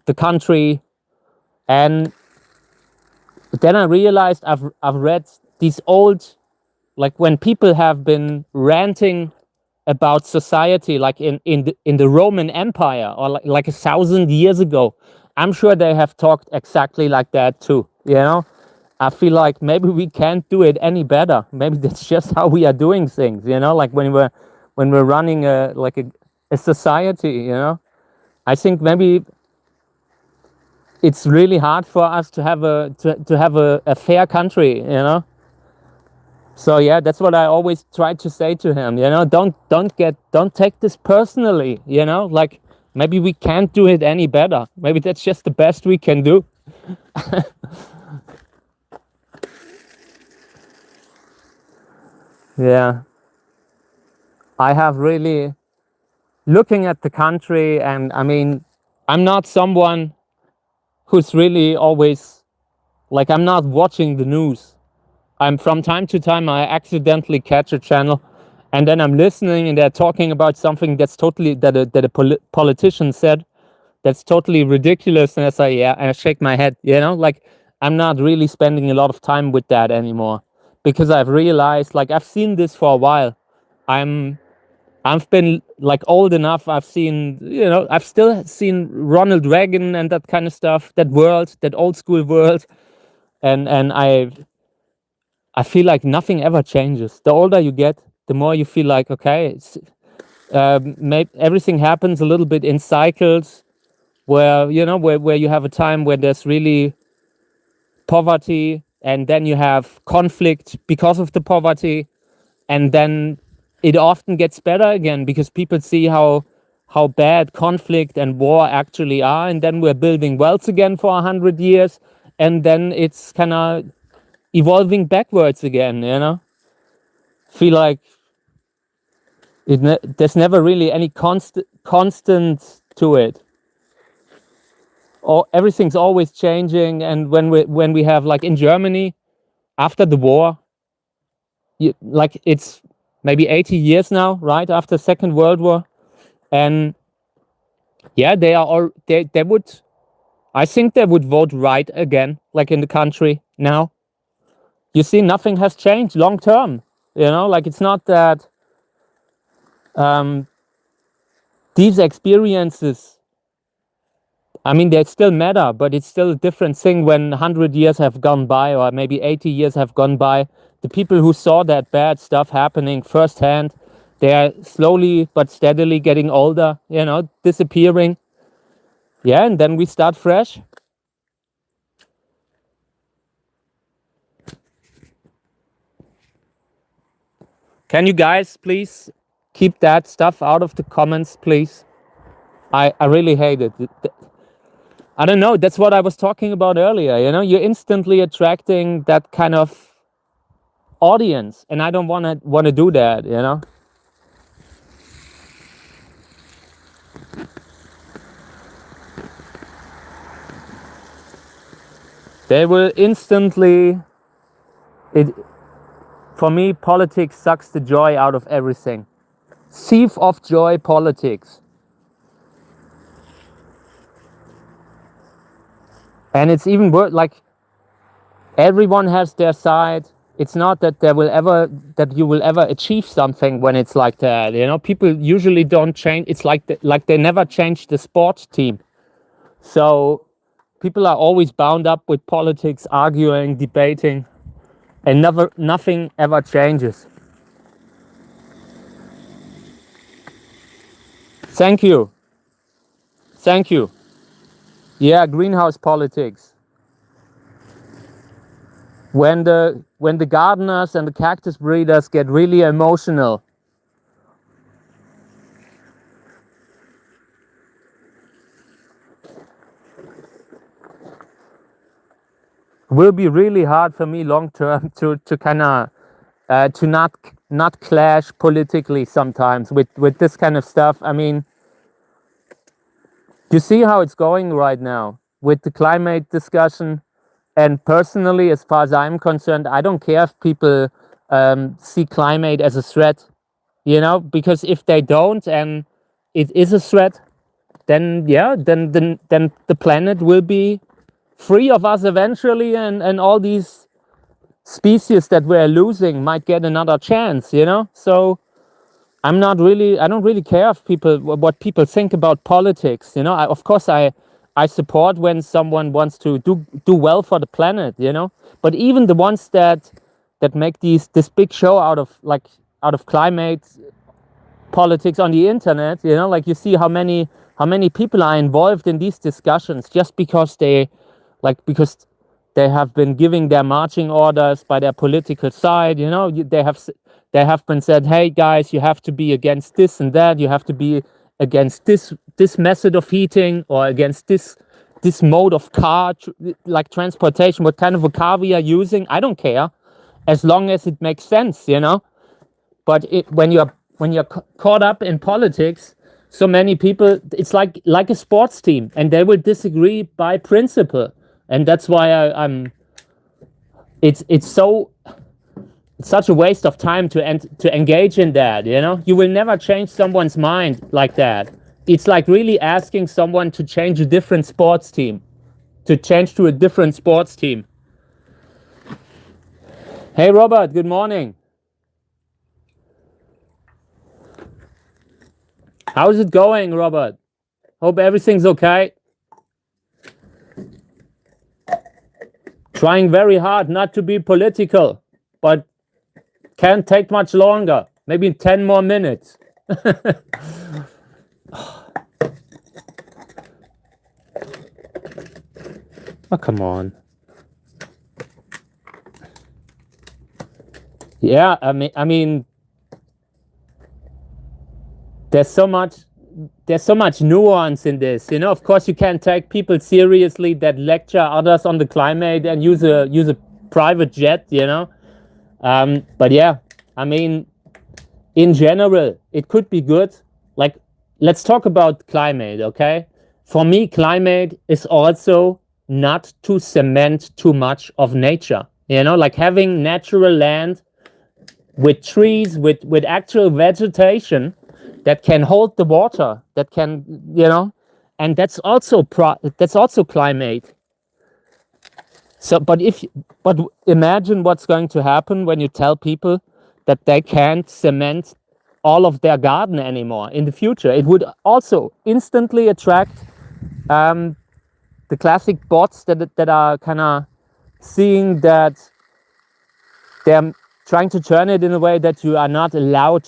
the country. And then I realized I've read these old, like when people have been ranting about society, like in the Roman Empire, or like 1,000 years ago. I'm sure they have talked exactly like that too. I feel like maybe we can't do it any better. Maybe that's just how we are doing things. Like when we're running a society. I think maybe it's really hard for us to have a fair country. So yeah, that's what I always try to say to him. Don't take this personally. Like maybe we can't do it any better. Maybe that's just the best we can do. Yeah, I have really looking at the country, and I mean, I'm not someone who's really always like, I'm not watching the news. I'm from time to time I accidentally catch a channel, and then I'm listening, and they're talking about something that's totally that a politician said, that's totally ridiculous, and I say, yeah, and I shake my head. Like I'm not really spending a lot of time with that anymore, because I've realized, like I've seen this for a while. I've been like old enough. I've seen, I've still seen Ronald Reagan and that kind of stuff, that old school world, and I feel like nothing ever changes. The older you get, the more you feel like, okay, everything happens a little bit in cycles, where where you have a time where there's really poverty, and then you have conflict because of the poverty, and then it often gets better again because people see how bad conflict and war actually are, and then we're building wealth again for 100 years, and then it's kind of evolving backwards again. Feel like there's never really any constant to it. Or everything's always changing. And when we have, like in Germany after the war, like it's maybe 80 years now, right after Second World War, and yeah, they would, I think they would vote right again, like in the country now. You see, nothing has changed long term. Like it's not that these experiences, I mean, they still matter, but it's still a different thing when 100 years have gone by, or maybe 80 years have gone by. The people who saw that bad stuff happening firsthand, they're slowly but steadily getting older, disappearing. Yeah, and then we start fresh. Can you guys please keep that stuff out of the comments, please? I really hate it. I don't know. That's what I was talking about earlier. You're instantly attracting that kind of audience, and I don't want to do that. They will instantly. For me, politics sucks the joy out of everything. Thief of joy, politics. And it's even worse. Like everyone has their side. it's not that you will ever achieve something when it's like that. You know, people usually don't change. It's like they never change the sport team. So people are always bound up with politics, arguing, debating, and nothing ever changes. Thank you. Thank you. Yeah, greenhouse politics. When the gardeners and the cactus breeders get really emotional, it will be really hard for me long term to kind of to not clash politically sometimes with this kind of stuff. I mean, you see how it's going right now with the climate discussion. And personally, as far as I'm concerned, I don't care if people see climate as a threat, you know, because if they don't and it is a threat, then yeah, then the planet will be free of us eventually, and all these species that we're losing might get another chance, you know. So I don't really care if what people think about politics, you know. Of course I support when someone wants to do well for the planet, you know. But even the ones that make this big show out of climate politics on the internet, you know, like you see how many people are involved in these discussions just because they have been giving their marching orders by their political side, you know. They have been said, hey guys, you have to be against this and that, you have to be against this method of heating, or against this mode of car, like transportation, what kind of a car we are using. I don't care, as long as it makes sense, you know. But when you're caught up in politics, so many people, it's like a sports team, and they will disagree by principle, and that's why it's such a waste of time to engage in that, you know. You will never change someone's mind like that. It's like really asking someone to change to a different sports team. Hey Robert, good morning. How's it going, Robert? Hope everything's okay. Trying very hard not to be political, but can't take much longer. Maybe 10 more minutes. Oh, come on. Yeah, I mean, there's so much nuance in this, you know. Of course, you can't take people seriously that lecture others on the climate and use a private jet, you know. But yeah, I mean, in general, it could be good. Like, let's talk about climate, okay? For me, climate is also not to cement too much of nature, you know, like having natural land with trees, with actual vegetation that can hold the water, that can, you know, and that's also climate. So, but imagine what's going to happen when you tell people that they can't cement all of their garden anymore in the future. It would also instantly attract the classic bots that are kind of seeing that they're trying to turn it in a way that you are not allowed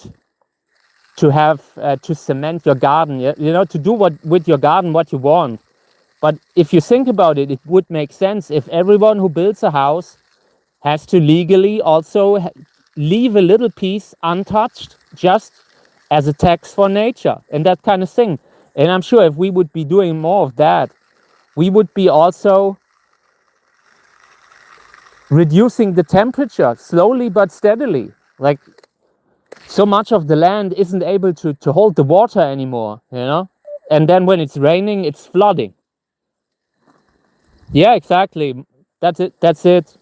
to have to cement your garden, you know, to do with your garden what you want. But if you think about it, it would make sense if everyone who builds a house has to legally also leave a little piece untouched, just as a tax for nature and that kind of thing. And I'm sure if we would be doing more of that, we would be also reducing the temperature slowly but steadily. Like, so much of the land isn't able to hold the water anymore, you know? And then when it's raining, it's flooding. Yeah, exactly. That's it.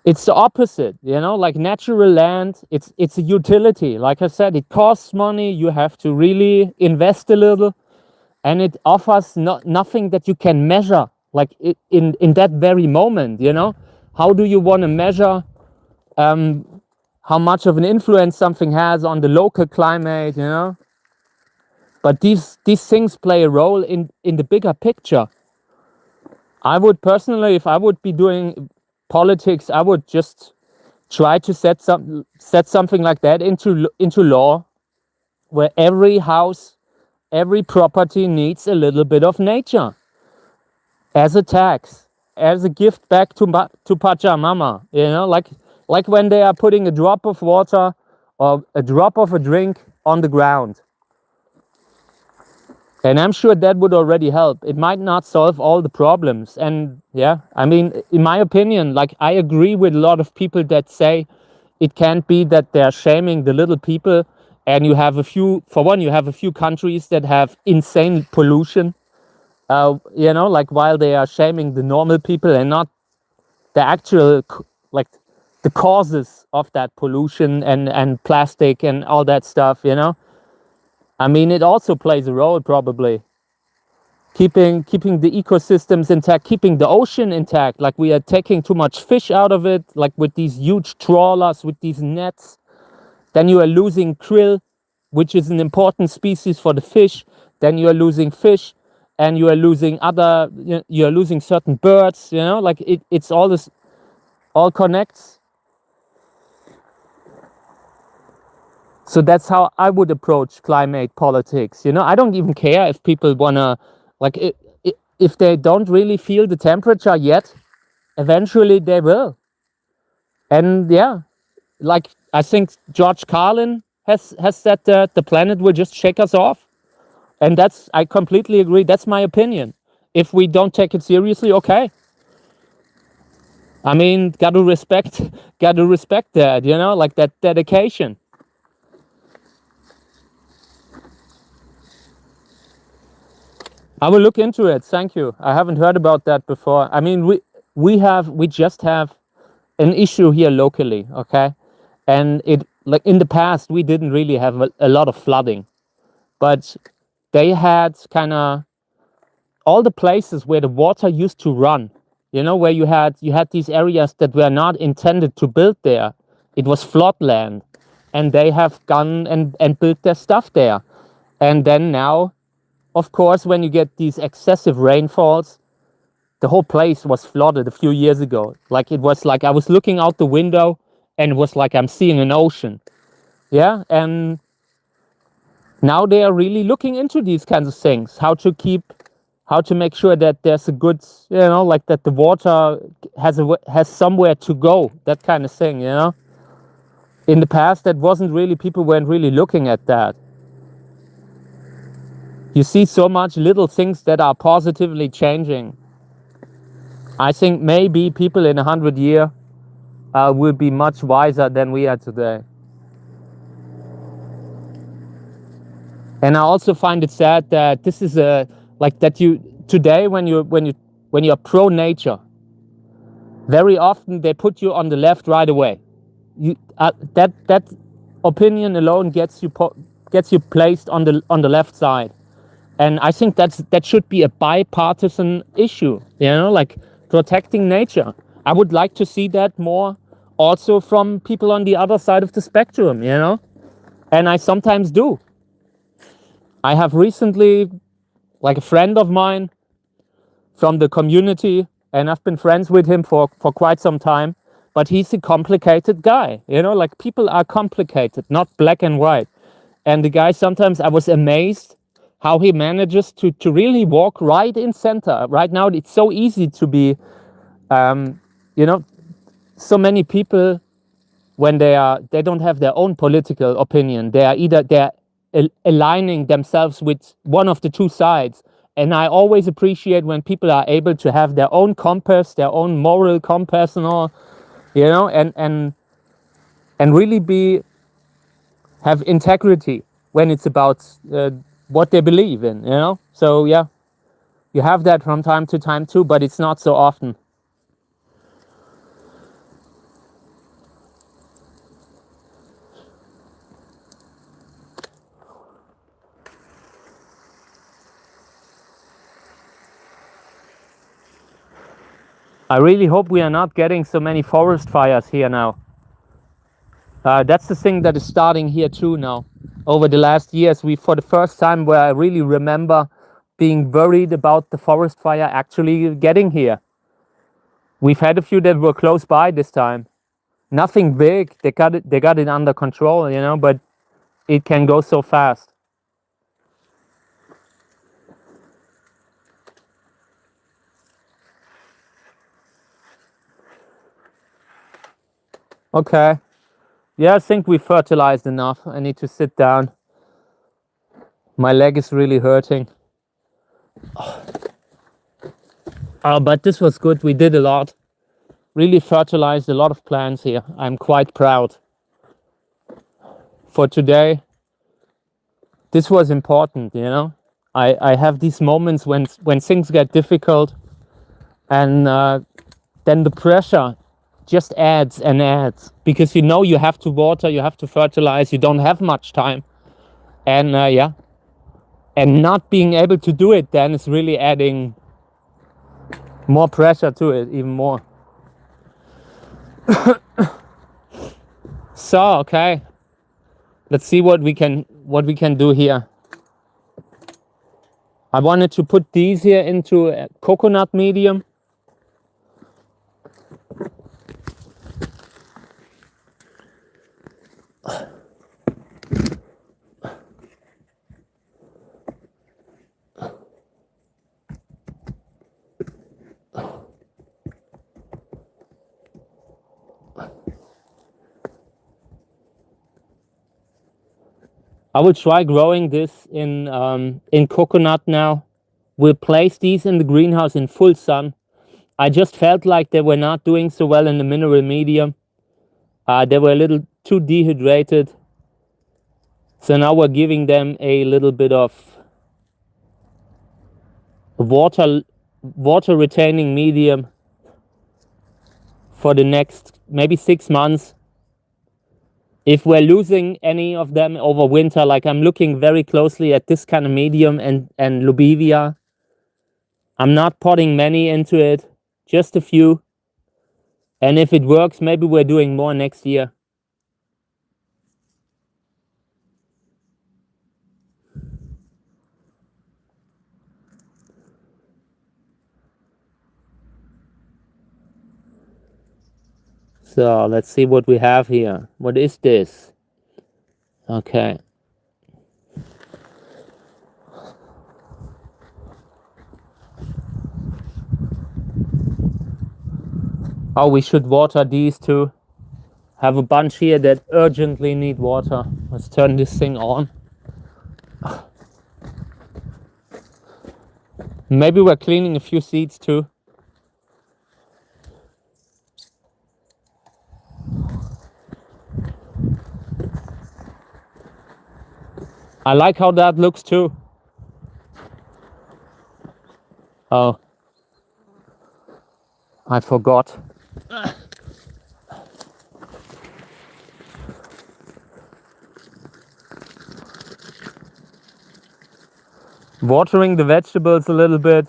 It's the opposite, you know, like natural land, it's a utility. Like I said, it costs money, you have to really invest a little, and it offers nothing that you can measure, like in that very moment, you know. How do you want to measure how much of an influence something has on the local climate, you know. But these things play a role in the bigger picture. I would personally, if I would be doing politics, I would just try to set something like that into law, where every house, every property needs a little bit of nature as a tax, as a gift back to Pachamama. You know, like when they are putting a drop of water or a drop of a drink on the ground. And I'm sure that would already help. It might not solve all the problems. And yeah, I mean, in my opinion, like I agree with a lot of people that say it can't be that they're shaming the little people. And you have a few, for one, you have a few countries that have insane pollution, you know, like while they are shaming the normal people and not the actual, like the causes of that pollution and plastic and all that stuff, you know. I mean, it also plays a role probably. Keeping the ecosystems intact, keeping the ocean intact. Like we are taking too much fish out of it, like with these huge trawlers, with these nets. Then you are losing krill, which is an important species for the fish. Then you are losing fish, and you are losing other, you are losing certain birds, you know, like it's all this, all connects. So that's how I would approach climate politics. You know, I don't even care if people wanna, like, if they don't really feel the temperature yet, eventually they will. And yeah, like I think George Carlin has said that the planet will just shake us off, and I completely agree. That's my opinion. If we don't take it seriously, okay. I mean, got to respect that. You know, like that dedication. I will look into it. Thank you. I haven't heard about that before. I mean, we just have an issue here locally, okay? And it, like in the past, we didn't really have a lot of flooding, but they had kind of all the places where the water used to run. You know, where you had these areas that were not intended to build there. It was floodland, and they have gone and built their stuff there. And then now, of course, when you get these excessive rainfalls, the whole place was flooded a few years ago. Like it was like I was looking out the window and it was like I'm seeing an ocean. Yeah. And now they are really looking into these kinds of things, how to make sure that there's a good, you know, like that the water has somewhere to go, that kind of thing, you know. In the past, that wasn't really, people weren't really looking at that. You see so much little things that are positively changing. I think maybe people in 100 years will be much wiser than we are today. And I also find it sad that this is like that you today when you're pro nature, very often they put you on the left right away. That opinion alone gets you placed on the left side. And I think that should be a bipartisan issue, you know, like protecting nature. I would like to see that more also from people on the other side of the spectrum, you know, and I sometimes do. I have recently, like a friend of mine from the community, and I've been friends with him for quite some time, but he's a complicated guy, you know, like people are complicated, not black and white. And the guy, sometimes I was amazed how he manages to really walk right in center. Right now, it's so easy to be, you know, so many people, when they don't have their own political opinion, they're aligning themselves with one of the two sides. And I always appreciate when people are able to have their own compass, their own moral compass and all, you know, and really have integrity when it's about what they believe in, you know? So yeah, you have that from time to time too, but it's not so often. I really hope we are not getting so many forest fires here now. That's the thing that is starting here too now. Over the last years, we, for the first time where I really remember being worried about the forest fire actually getting here. We've had a few that were close by this time. Nothing big. They got it under control, you know, but it can go so fast. Okay. Yeah, I think we fertilized enough. I need to sit down. My leg is really hurting. But this was good. We did a lot. Really fertilized a lot of plants here. I'm quite proud. For today, this was important, you know. I have these moments when things get difficult, and then the pressure just adds and adds, because you know you have to water, you have to fertilize, you don't have much time, and yeah, and not being able to do it then is really adding more pressure to it, even more. So okay, let's see what we can do here. I wanted to put these here into a coconut medium. I will try growing this in coconut now. We'll place these in the greenhouse in full sun. I just felt like they were not doing so well in the mineral medium. They were a little too dehydrated. So now we're giving them a little bit of water retaining medium for the next maybe 6 months. If we're losing any of them over winter, like I'm looking very closely at this kind of medium and Lubivia, I'm not potting many into it, just a few. And if it works, maybe we're doing more next year. So let's see what we have here. What is this? Okay. Oh, we should water these too. Have a bunch here that urgently need water. Let's turn this thing on. Maybe we're cleaning a few seeds too. I like how that looks too. Oh, I forgot. Watering the vegetables a little bit.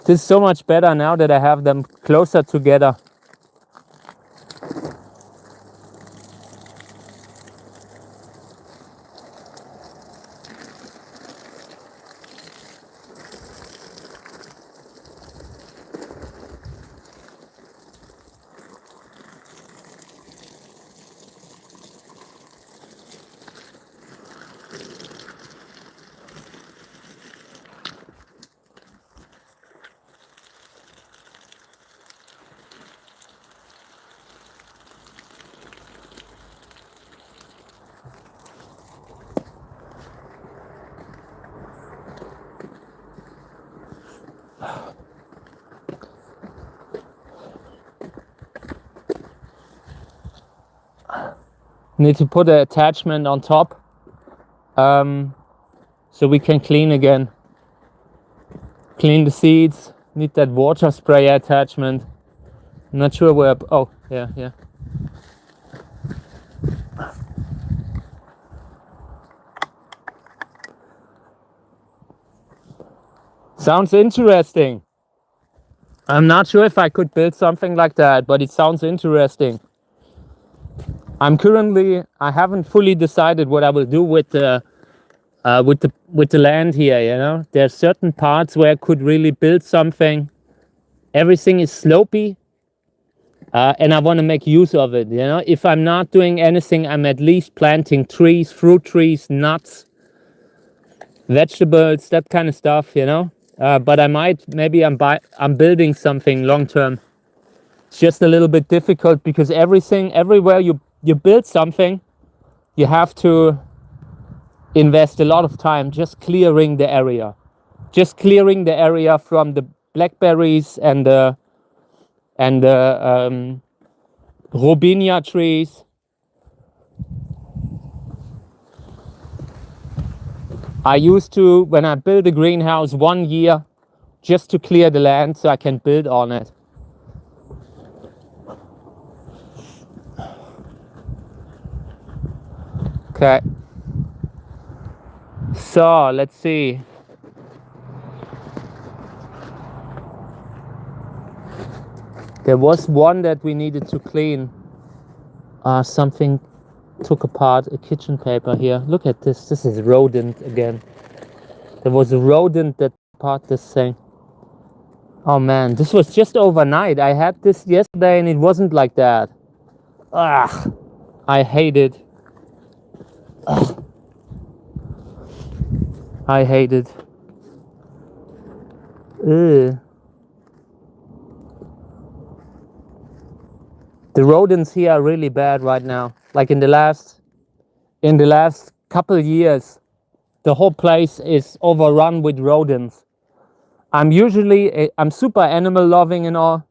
This is so much better now that I have them closer together. Need to put an attachment on top, so we can clean again. Clean the seeds. Need that water sprayer attachment. I'm not sure where. Oh, yeah. Sounds interesting. I'm not sure if I could build something like that, but it sounds interesting. I haven't fully decided what I will do with the land here. You know, there's certain parts where I could really build something. Everything is slopey, and I want to make use of it. You know, if I'm not doing anything, I'm at least planting trees, fruit trees, nuts, vegetables, that kind of stuff. You know, but maybe I'm building something long term. It's just a little bit difficult because everywhere you build something, you have to invest a lot of time just clearing the area. Just clearing the area from the blackberries and the robinia trees. I used to, when I built a greenhouse, 1 year just to clear the land so I can build on it. Okay. So let's see. There was one that we needed to clean. Something took apart a kitchen paper here. Look at this. This is rodent again. There was a rodent that apart this thing. Oh man, this was just overnight. I had this yesterday and it wasn't like that. Ugh, I hate it. Ugh. I hate it. Ugh. The rodents here are really bad right now. Like in the last couple years, the whole place is overrun with rodents. I'm super animal loving and all,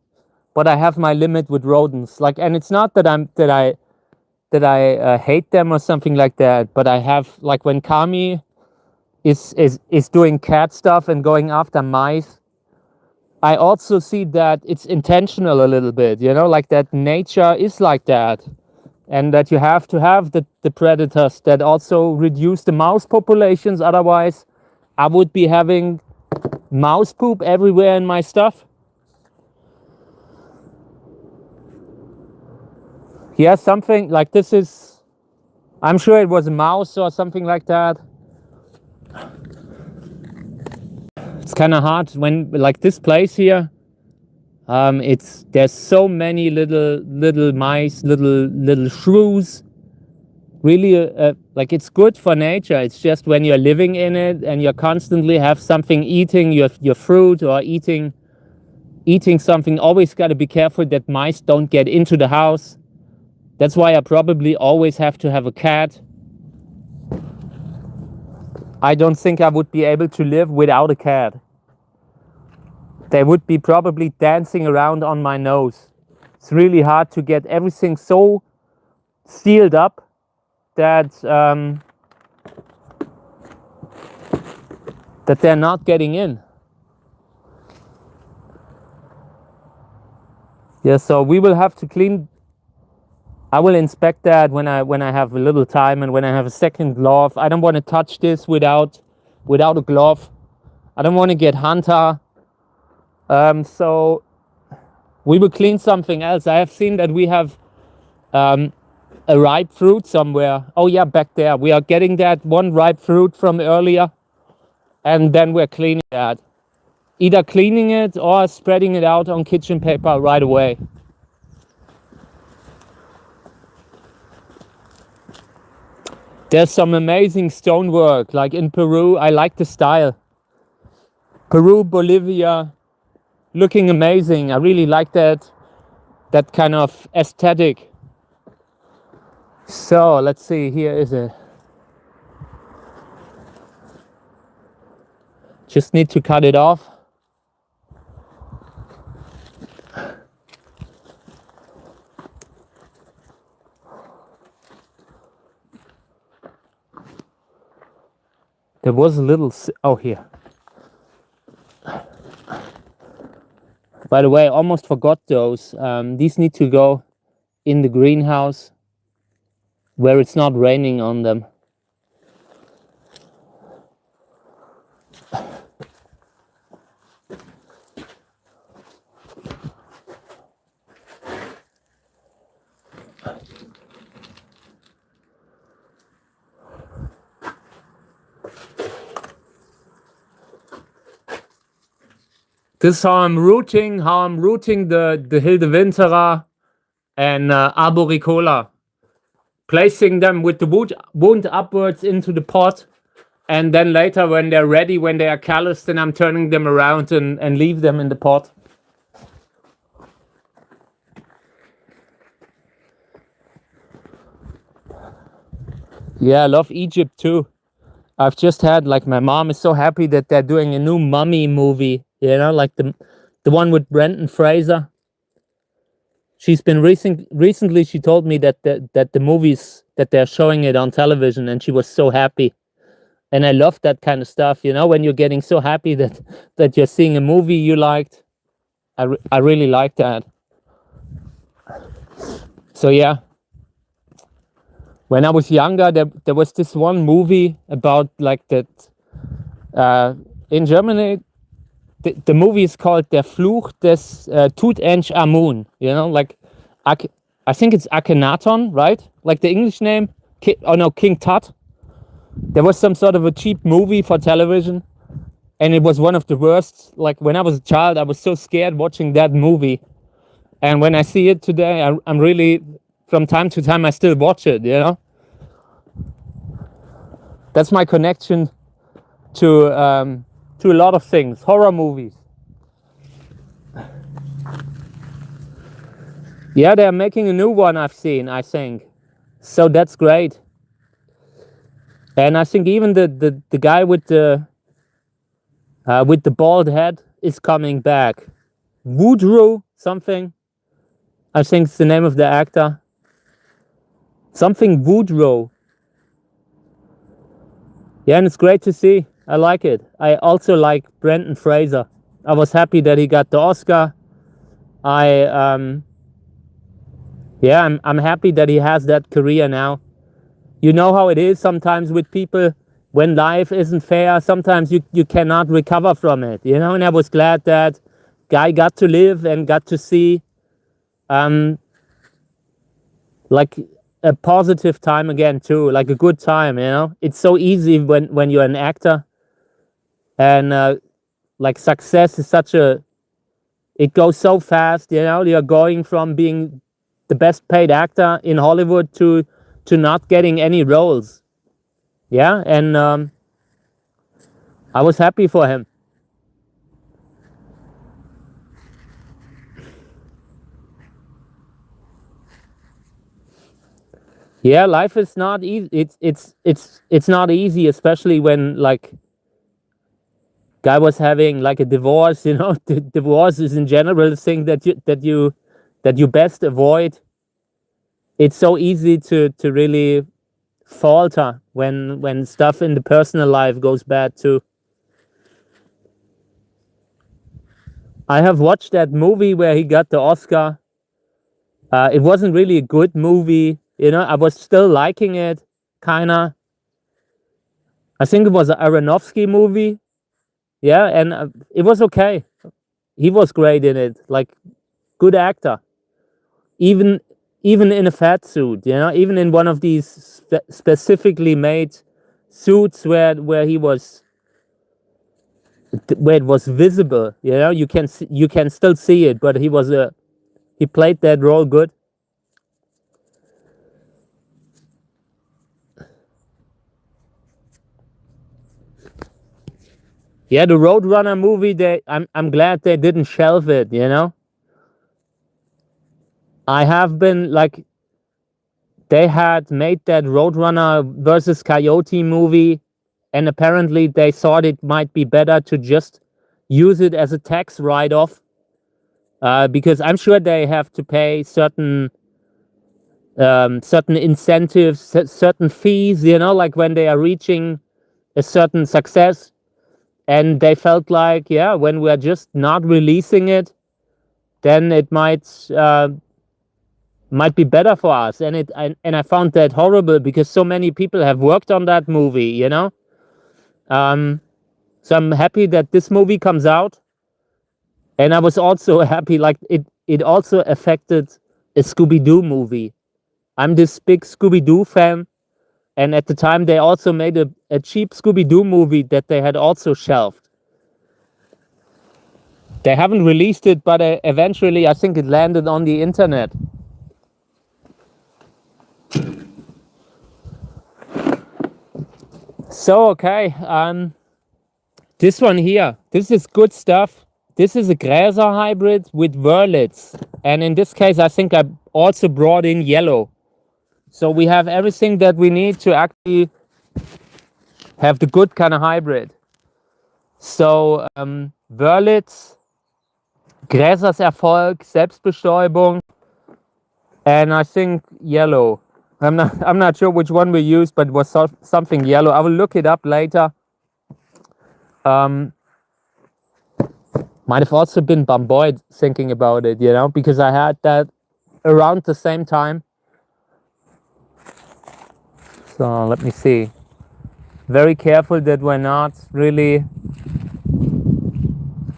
but I have my limit with rodents. Like, and it's not that I hate them or something like that. But I have, like, when Kami is doing cat stuff and going after mice, I also see that it's intentional a little bit. You know, like that nature is like that, and that you have to have the predators that also reduce the mouse populations. Otherwise, I would be having mouse poop everywhere in my stuff. Yeah, something like this is, I'm sure it was a mouse or something like that. It's kind of hard when, like, this place here, there's so many little mice, little shrews. Really, like, it's good for nature. It's just when you're living in it and you constantly have something eating your fruit or eating something, always got to be careful that mice don't get into the house. That's why I probably always have to have a cat. I don't think I would be able to live without a cat. They would be probably dancing around on my nose. It's really hard to get everything so sealed up that that they're not getting in. Yeah, so we will have to clean. I will inspect that when I have a little time and when I have a second glove. I don't want to touch this without a glove. I don't want to get hunter. So we will clean something else. I have seen that we have a ripe fruit somewhere. Oh yeah, back there. We are getting that one ripe fruit from earlier, and then we're cleaning that. Either cleaning it or spreading it out on kitchen paper right away. There's some amazing stonework, like in Peru. I like the style. Peru, Bolivia, looking amazing. I really like that kind of aesthetic. So let's see, here is a, just need to cut it off. There was a little, oh, here. By the way, I almost forgot those. These need to go in the greenhouse where it's not raining on them. This is how I'm rooting the Hilde Winterer and Arboricola, placing them with the wound upwards into the pot, and then later when they're ready, when they are calloused, then I'm turning them around and leave them in the pot. Yeah, I love Egypt too. I've just had, like, my mom is so happy that they're doing a new mummy movie, you know, like the one with Brendan Fraser. She's been recently she told me that the movies that they're showing it on television, and she was so happy. And I love that kind of stuff, you know, when you're getting so happy that you're seeing a movie you liked. I really like that. So yeah, when I was younger, there was this one movie about, like, that in Germany. The movie is called Der Fluch des Tutanchamun. You know, like, I think it's Akhenaton, right? Like the English name. King Tut. There was some sort of a cheap movie for television, and it was one of the worst. Like, when I was a child, I was so scared watching that movie. And when I see it today, I'm really, from time to time, I still watch it, you know? That's my connection to a lot of things, horror movies. Yeah, they're making a new one, I've seen, I think. So that's great. And I think even the guy with the bald head is coming back. Woodrow something. I think it's the name of the actor. Something Woodrow. Yeah, and it's great to see. I like it. I also like Brendan Fraser. I was happy that he got the Oscar. I'm happy that he has that career now. You know how it is sometimes with people when life isn't fair. Sometimes you cannot recover from it, you know. And I was glad that guy got to live and got to see like a positive time again too, like a good time, you know. It's so easy when you're an actor, and like, success is it goes so fast, you know. You're going from being the best paid actor in Hollywood to not getting any roles. Yeah, and I was happy for him. Yeah, life is not easy. It's not easy, especially when, like, guy was having, like, a divorce, you know. Divorce is in general a thing that you best avoid. It's so easy to really falter when stuff in the personal life goes bad too. I have watched that movie where he got the Oscar. It wasn't really a good movie, you know. I was still liking it, kinda. I think it was an Aronofsky movie. Yeah, and it was okay. He was great in it, like, good actor. Even in a fat suit, you know, even in one of these specifically made suits where it was visible, you know. You can still see it, but he played that role good. Yeah, the Roadrunner movie, I'm glad they didn't shelve it, you know. I have been, like, they had made that Roadrunner versus Coyote movie, and apparently they thought it might be better to just use it as a tax write-off, because I'm sure they have to pay certain incentives, certain fees, you know, like when they are reaching a certain success. And they felt like, yeah, when we're just not releasing it, then it might be better for us. And I found that horrible, because so many people have worked on that movie, you know. So I'm happy that this movie comes out, and I was also happy, like, it also affected a Scooby-Doo movie. I'm this big Scooby-Doo fan, and at the time they also made a cheap Scooby-Doo movie that they had also shelved. They haven't released it, but eventually I think it landed on the internet. So, okay, this one here, this is good stuff. This is a Gräser hybrid with Wurlitz. And in this case, I think I also brought in yellow. So we have everything that we need to actually have the good kind of hybrid. So, Wurlitz, Gräsers Erfolg, Selbstbestäubung, and I think yellow. I'm not sure which one we used, but it was something yellow. I will look it up later. Might have also been Bamboid thinking about it, you know, because I had that around the same time. So let me see. Very careful that we're not really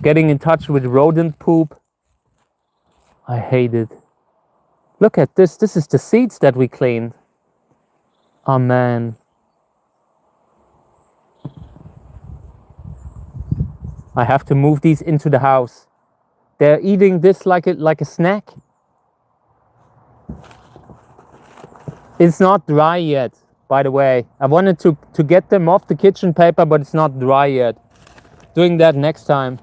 getting in touch with rodent poop. I hate it. Look at this. This is the seeds that we cleaned. Oh man. I have to move these into the house. They're eating this like a snack. It's not dry yet, by the way. I wanted to get them off the kitchen paper, but it's not dry yet. Doing that next time.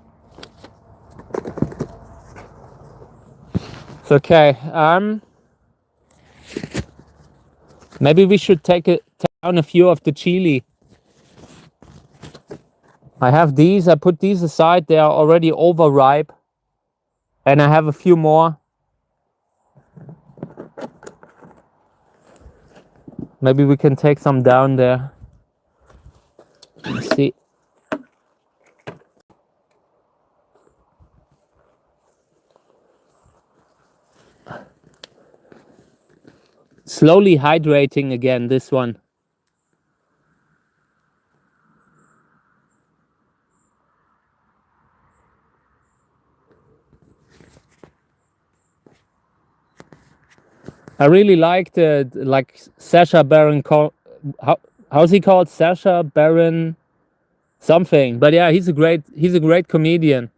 It's okay. Maybe we should take down a few of the chili. I have these. I put these aside. They are already overripe. And I have a few more. Maybe we can take some down there. Let's see. Slowly hydrating again, this one. I really like Sacha Baron how's he called? Sacha Baron something. But yeah, he's a great comedian.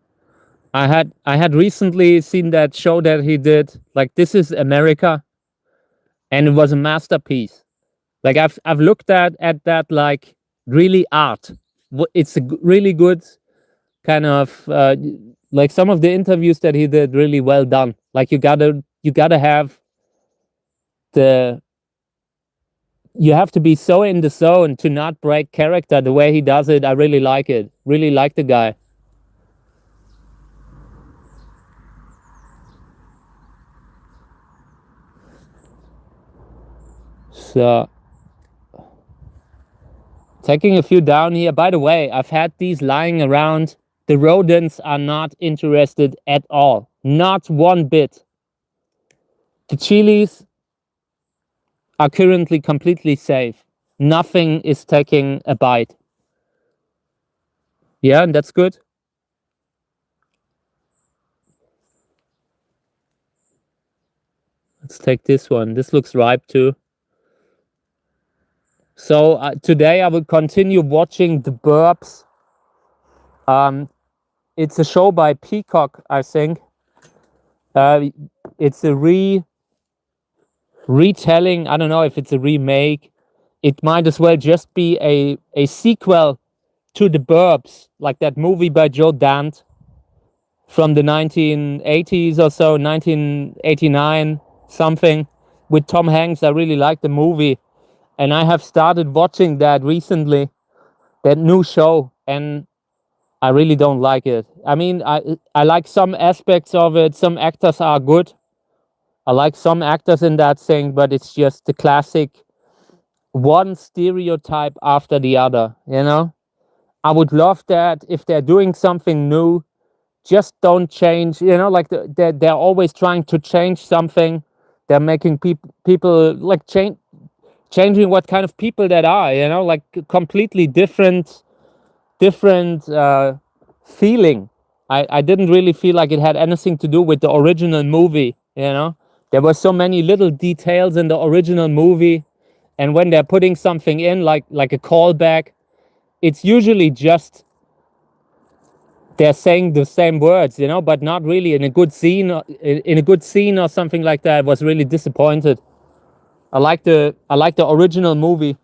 I had recently seen that show that he did, like This Is America, and it was a masterpiece. Like I've looked at that like really art. It's a really good kind of like some of the interviews that he did really well done. Like you gotta have you have to be so in the zone to not break character the way he does it. I really like it. Really like the guy. So taking a few down here. By the way, I've had these lying around. The rodents are not interested at all. Not one bit. The chilies are currently completely safe. Nothing is taking a bite. Yeah, and that's good. Let's take this one. This looks ripe too. So today I will continue watching The Burbs. It's a show by Peacock, I think. It's a retelling. I don't know if it's a remake. It might as well just be a sequel to The Burbs, like that movie by Joe Dante from the 1980s or so, 1989 something, with Tom Hanks. I really like the movie, and I have started watching that recently, that new show, and I really don't like it. I mean, I like some aspects of it. Some actors are good. I like some actors in that thing, but it's just the classic one stereotype after the other, you know? I would love that if they're doing something new, just don't change, you know, like they're always trying to change something. They're making people like changing what kind of people that are, you know, like completely different feeling. I didn't really feel like it had anything to do with the original movie, you know. There were so many little details in the original movie, and when they're putting something in like a callback, it's usually just they're saying the same words, you know, but not really in a good scene. In a good scene or something like that. I was really disappointed. I like the original movie.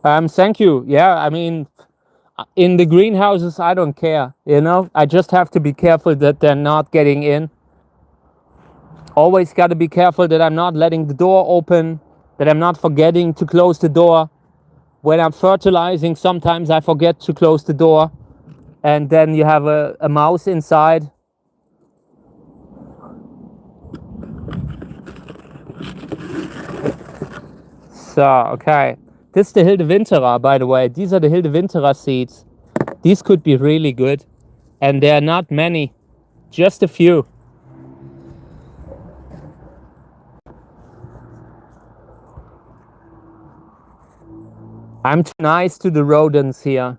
Thank you. Yeah, I mean, in the greenhouses, I don't care. You know, I just have to be careful that they're not getting in. Always got to be careful that I'm not letting the door open, that I'm not forgetting to close the door. When I'm fertilizing, sometimes I forget to close the door, and then you have a mouse inside. So, okay. This is the Hilde Winterer, by the way. These are the Hilde Winterer seeds. These could be really good. And there are not many, just a few. I'm too nice to the rodents here.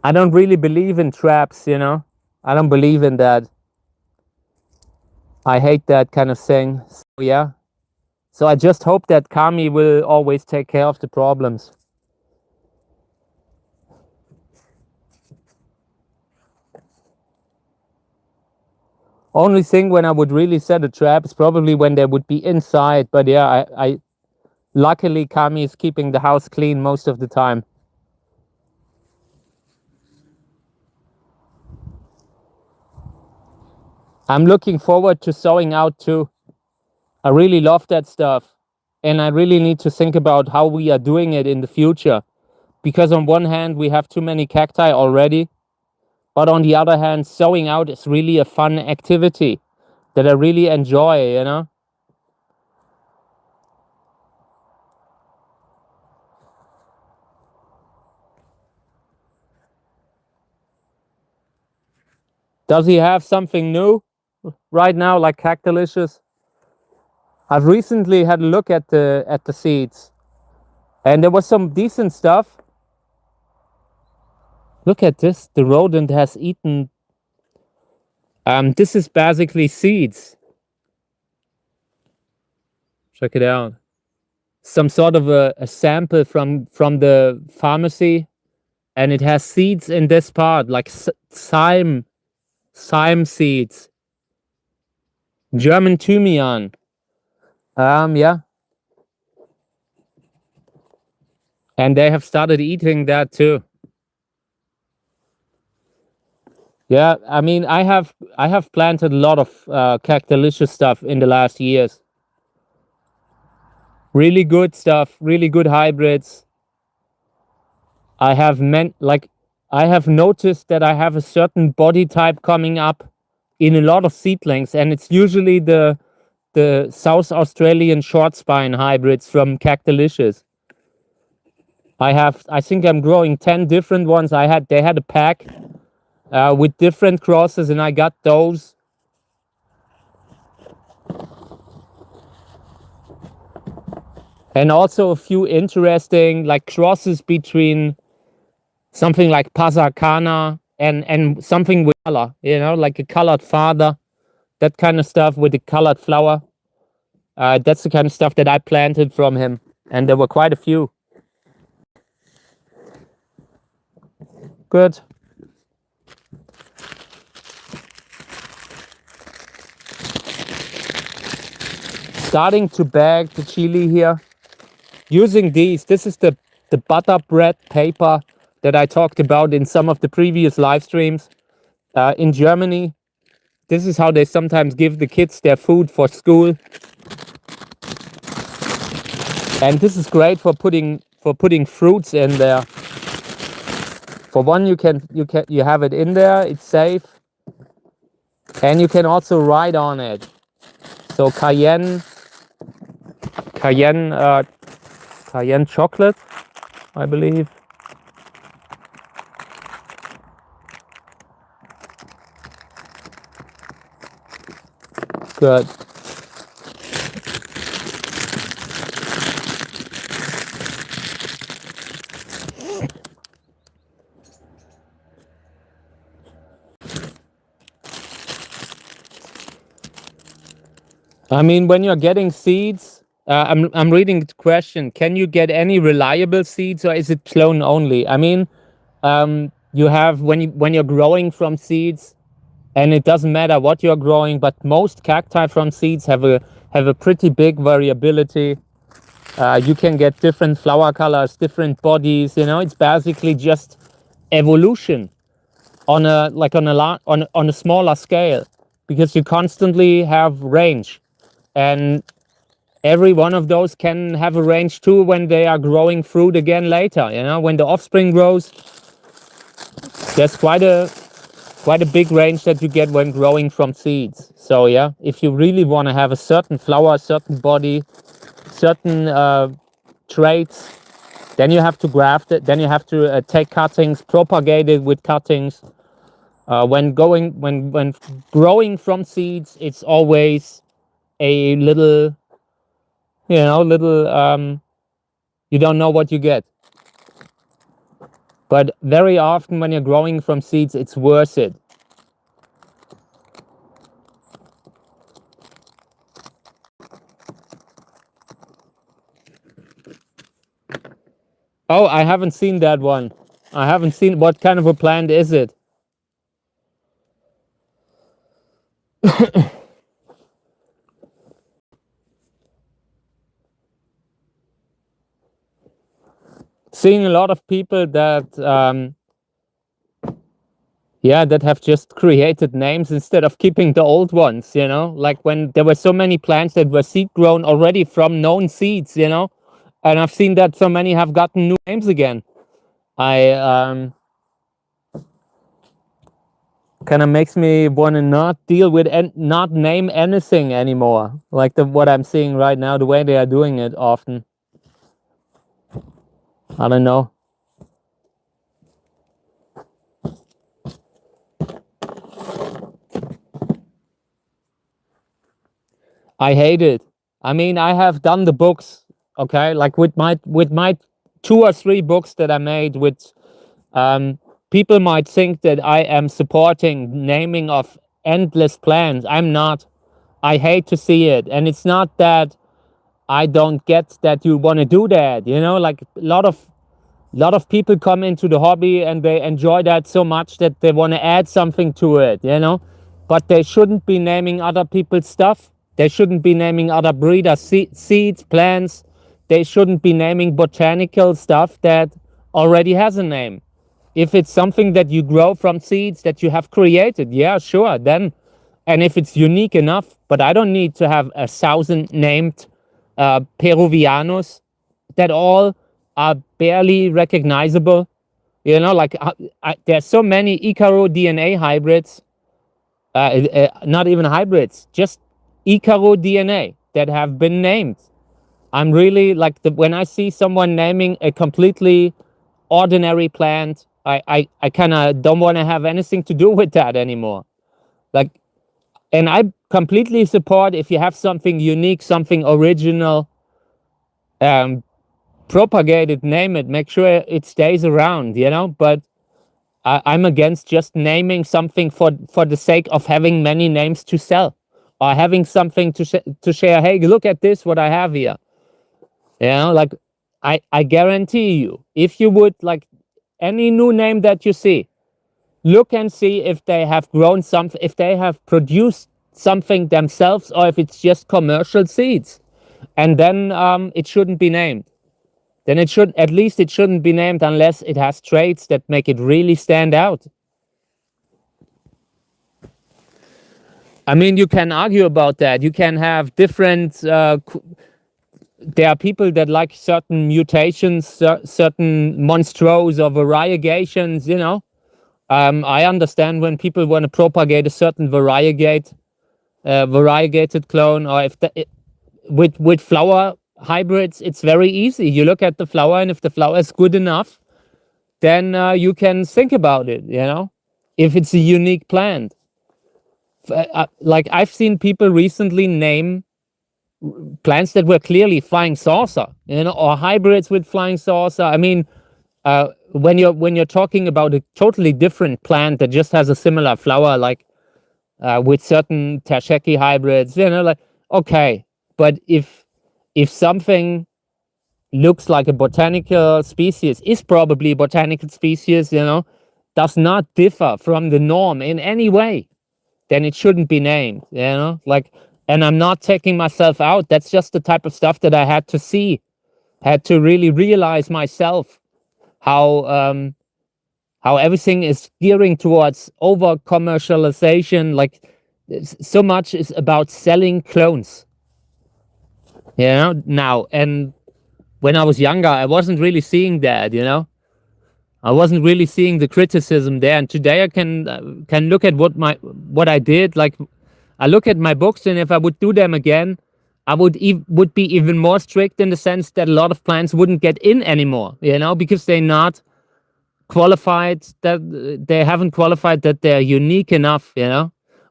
I don't really believe in traps, you know. I don't believe in that. I hate that kind of thing. So, yeah. So I just hope that Kami will always take care of the problems. Only thing when I would really set a trap is probably when they would be inside. But yeah, I luckily Kami is keeping the house clean most of the time. I'm looking forward to sowing out too. I really love that stuff. And I really need to think about how we are doing it in the future. Because on one hand, we have too many cacti already. But on the other hand, sowing out is really a fun activity that I really enjoy, you know? Does he have something new right now, like Cactalicious? I've recently had a look at the seeds, and there was some decent stuff. Look at this. The rodent has eaten. This is basically seeds. Check it out. Some sort of a sample from the pharmacy, and it has seeds in this part, like thyme seeds. German Thymian. Yeah. And they have started eating that too. Yeah, I mean, I have planted a lot of Cactalicious stuff in the last years. Really good stuff, really good hybrids. I have noticed that I have a certain body type coming up in a lot of seedlings, and it's usually the South Australian short spine hybrids from Cactalicious. I think I'm growing 10 different ones. They had a pack with different crosses, and I got those. And also a few interesting like crosses between something like Pasacana and something with color, you know, like a colored father, that kind of stuff with a colored flower. That's the kind of stuff that I planted from him, and there were quite a few. Good. Starting to bag the chili here. Using these, this is the butter bread paper that I talked about in some of the previous live streams. In Germany, this is how they sometimes give the kids their food for school. And this is great for putting fruits in there. For one, you have it in there, it's safe. And you can also write on it. So cayenne chocolate, I believe. Good. I mean, when you're getting seeds, I'm reading the question. Can you get any reliable seeds, or is it clone only? I mean, you have when you're growing from seeds, and it doesn't matter what you're growing, but most cacti from seeds have a pretty big variability. You can get different flower colors, different bodies. You know, it's basically just evolution on a on a smaller scale, because you constantly have range, and every one of those can have a range too when they are growing fruit again later. You know, when the offspring grows, there's quite a big range that you get when growing from seeds. So yeah, if you really want to have a certain flower, certain body, certain traits, then you have to graft it. Then you have to take cuttings, propagate it with cuttings. When growing from seeds, it's always a little, you don't know what you get. But very often when you're growing from seeds, it's worth it. Oh, I haven't seen that one. I haven't seen. What kind of a plant is it? Seeing a lot of people that that have just created names instead of keeping the old ones, you know, like when there were so many plants that were seed grown already from known seeds, you know, and I've seen that so many have gotten new names again. I kind of makes me want to not deal with and not name anything anymore, like what I'm seeing right now, the way they are doing it often. I don't know. I hate it. I mean, I have done the books, okay, like with my 2 or 3 books that I made. With people might think that I am supporting naming of endless plants. I'm not. I hate to see it, and it's not that I don't get that you want to do that. You know, like a lot of people come into the hobby and they enjoy that so much that they want to add something to it, you know, but they shouldn't be naming other people's stuff. They shouldn't be naming other breeder seeds, plants. They shouldn't be naming botanical stuff that already has a name. If it's something that you grow from seeds that you have created, yeah, sure, then, and if it's unique enough. But I don't need to have 1,000 named Peruvianos that all are barely recognizable. You know, like there's so many Icaro DNA hybrids, not even hybrids, just Icaro DNA that have been named. I'm really like when I see someone naming a completely ordinary plant, I kind of don't want to have anything to do with that anymore. Like, and I completely support if you have something unique, something original, propagate it, name it, make sure it stays around, you know. But I'm against just naming something for the sake of having many names to sell, or having something to share. Hey, look at this, what I have here. You know, like I guarantee you, if you would like any new name that you see, look and see if they have grown something, if they have produced something themselves, or if it's just commercial seeds, and then it shouldn't be named. Then it shouldn't be named unless it has traits that make it really stand out. I mean, you can argue about that. You can have different. There are people that like certain mutations, certain monstros or variegations. You know, I understand when people want to propagate a certain variegated clone, or if with flower hybrids, it's very easy. You look at the flower, and if the flower is good enough, then you can think about it, you know, if it's a unique plant. Like I've seen people recently name plants that were clearly flying saucer, you know, or hybrids with flying saucer. I mean, when you're talking about a totally different plant that just has a similar flower, like with certain Tasheki hybrids, you know, like okay, but if if something looks like a botanical species, is probably a botanical species, does not differ from the norm in any way, then it shouldn't be named, and I'm not taking myself out. That's just the type of stuff that I had to see, had to really realize myself how everything is gearing towards over commercialization. Like, so much is about selling clones, now. And when I was younger, I wasn't really seeing that, I wasn't really seeing the criticism there. And today I can look at what I did. Like, I look at my books, and if I would do them again, I would be even more strict, in the sense that a lot of plants wouldn't get in anymore, because they're not qualified, that they haven't qualified that they're unique enough,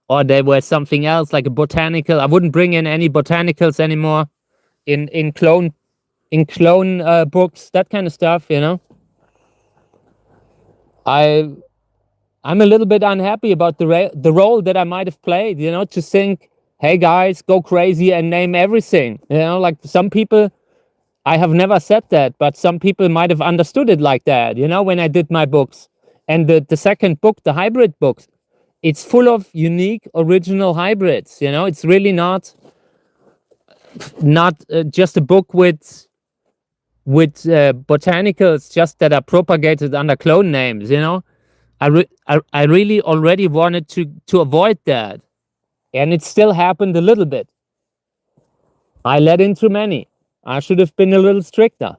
or they were something else, like a botanical. I wouldn't bring in any botanicals anymore in clone books, that kind of stuff, I'm a little bit unhappy about the role that I might have played, to think, hey guys, go crazy and name everything, like some people. I have never said that, but some people might have understood it like that, when I did my books. And the second book, the hybrid books, it's full of unique, original hybrids. It's really not just a book with botanicals just that are propagated under clone names. I really already wanted to avoid that, and it still happened a little bit. I let in too many. I should have been a little stricter.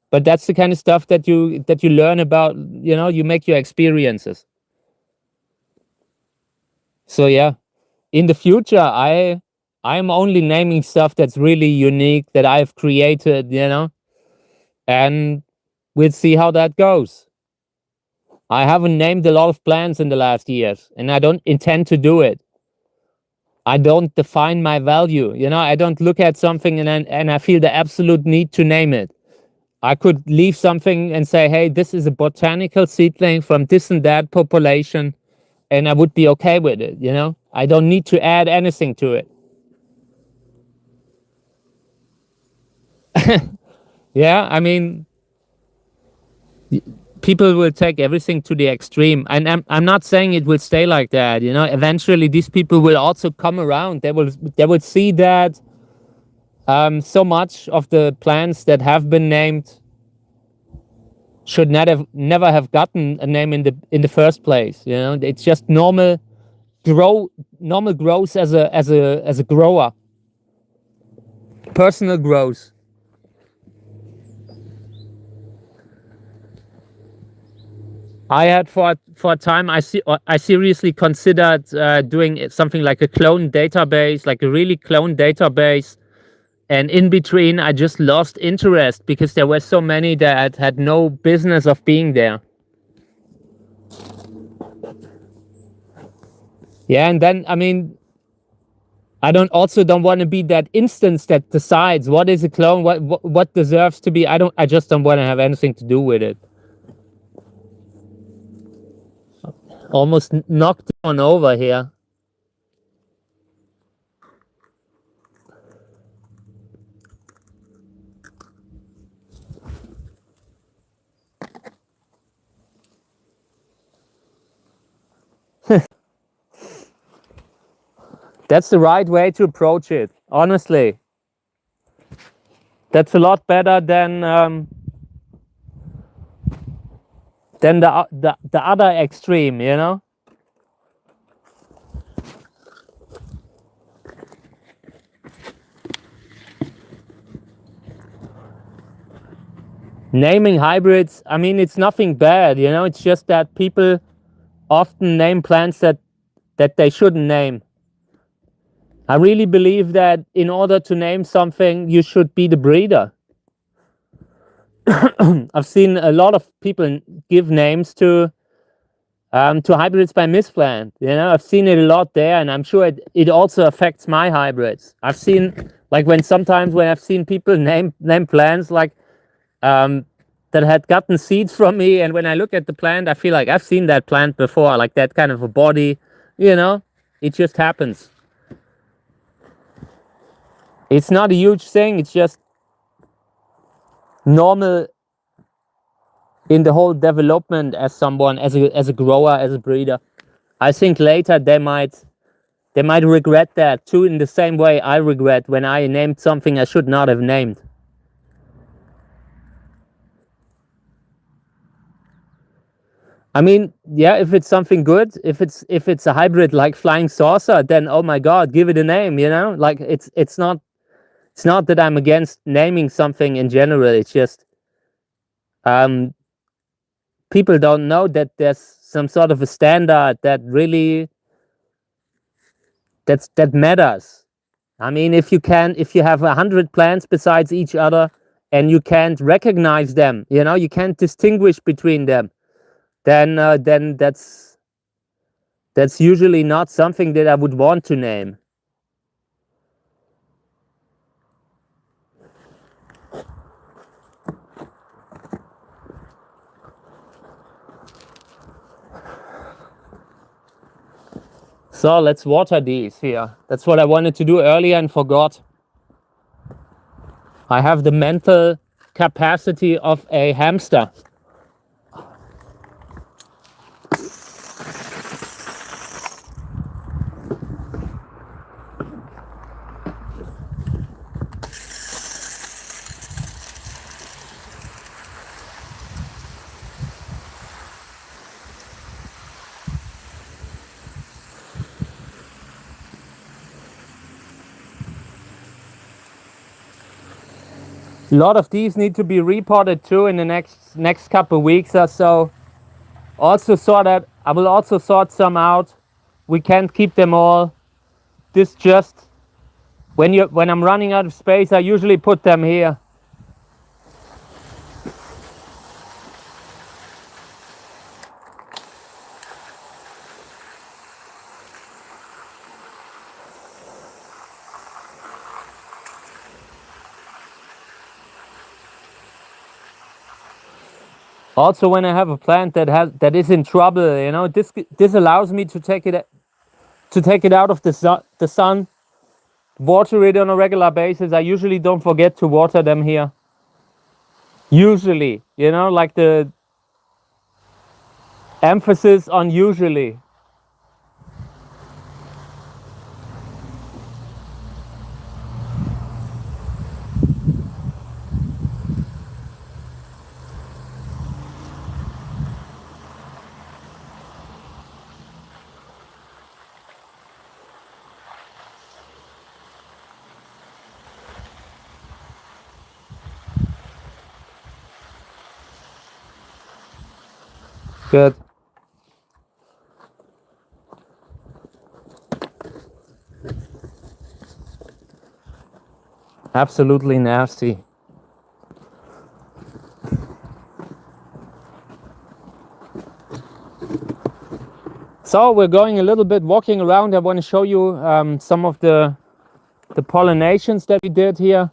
But that's the kind of stuff that you learn about. You make your experiences. So yeah, in the future, I'm only naming stuff that's really unique, that I've created, and we'll see how that goes. I haven't named a lot of plants in the last years, and I don't intend to do it. I don't define my value. I don't look at something and I feel the absolute need to name it. I could leave something and say, hey, this is a botanical seedling from this and that population, and I would be okay with it, I don't need to add anything to it. Yeah, I mean, people will take everything to the extreme, and I'm not saying it will stay like that. Eventually these people will also come around. They will see that so much of the plants that have been named should never have gotten a name in the first place. It's just normal growth as a grower, personal growth. I had for a time, I seriously considered doing something like a clone database, like a really clone database. And in between, I just lost interest because there were so many that had no business of being there. Yeah, and then, I mean, I don't want to be that instance that decides what is a clone, what deserves to be. I just don't want to have anything to do with it. Almost knocked on over here. That's the right way to approach it, honestly. That's a lot better than the other extreme, Naming hybrids, I mean, it's nothing bad, It's just that people often name plants that they shouldn't name. I really believe that in order to name something, you should be the breeder. I've seen a lot of people give names to hybrids by misplant. I've seen it a lot there, and I'm sure it also affects my hybrids. I've seen, like, when I've seen people name plants like that had gotten seeds from me, and when I look at the plant, I feel like I've seen that plant before, like that kind of a body. It just happens. It's not a huge thing. It's just normal in the whole development as someone, as a grower, as a breeder. I think later they might regret that too, in the same way I regret when I named something I should not have named. I mean, yeah, if it's something good, if it's a hybrid like flying saucer, then oh my god, give it a name, you know? Like it's not that I'm against naming something in general. It's just people don't know that there's some sort of a standard that really that matters. I mean, if you have 100 plants besides each other and you can't recognize them, you know, you can't distinguish between them, then that's usually not something that I would want to name. So let's water these here. That's what I wanted to do earlier and forgot. I have the mental capacity of a hamster. A lot of these need to be repotted too in the next couple of weeks or so. Also I will also sort some out. We can't keep them all. This just when I'm running out of space, I usually put them here. Also, when I have a plant that is in trouble, you know, this allows me to take it out of the sun, water it on a regular basis. I usually don't forget to water them here. Usually, you know, like the emphasis on usually. Good. Absolutely nasty. So we're going a little bit walking around. I want to show you some of the pollinations that we did here.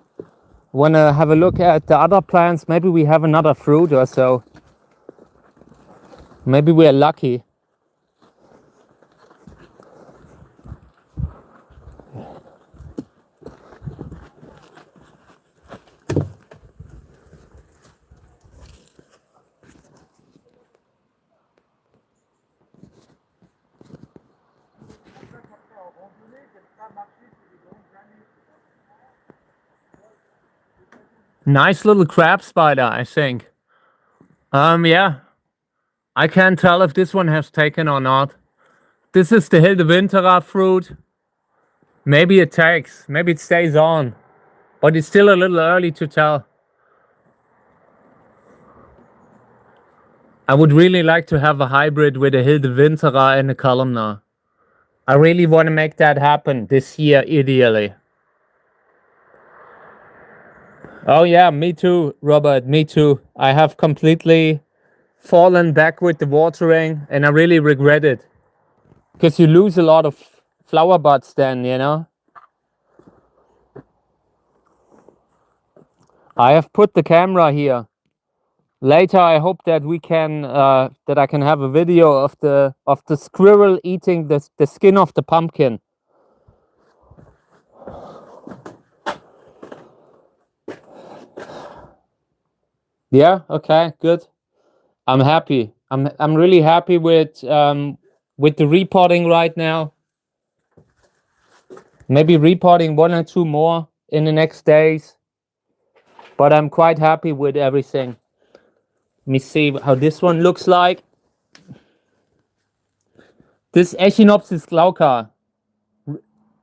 Want to have a look at the other plants. Maybe we have another fruit or so. Maybe we're lucky. Nice little crab spider, I think. Yeah. I can't tell if this one has taken or not. This is the Hildewinterer fruit. Maybe it takes, maybe it stays on, but it's still a little early to tell. I would really like to have a hybrid with a Hildewinterer and a columnar. I really want to make that happen this year, ideally. Oh yeah, me too, Robert, me too. I have completely fallen back with the watering and I really regret it. Because you lose a lot of flower buds then, you know. I have put the camera here. Later I hope that we can that I can have a video of the squirrel eating the skin of the pumpkin. Yeah, okay, good. I'm happy. I'm really happy with the reporting right now. Maybe reporting 1 or 2 more in the next days. But I'm quite happy with everything. Let me see how this one looks like. This Echinopsis glauca,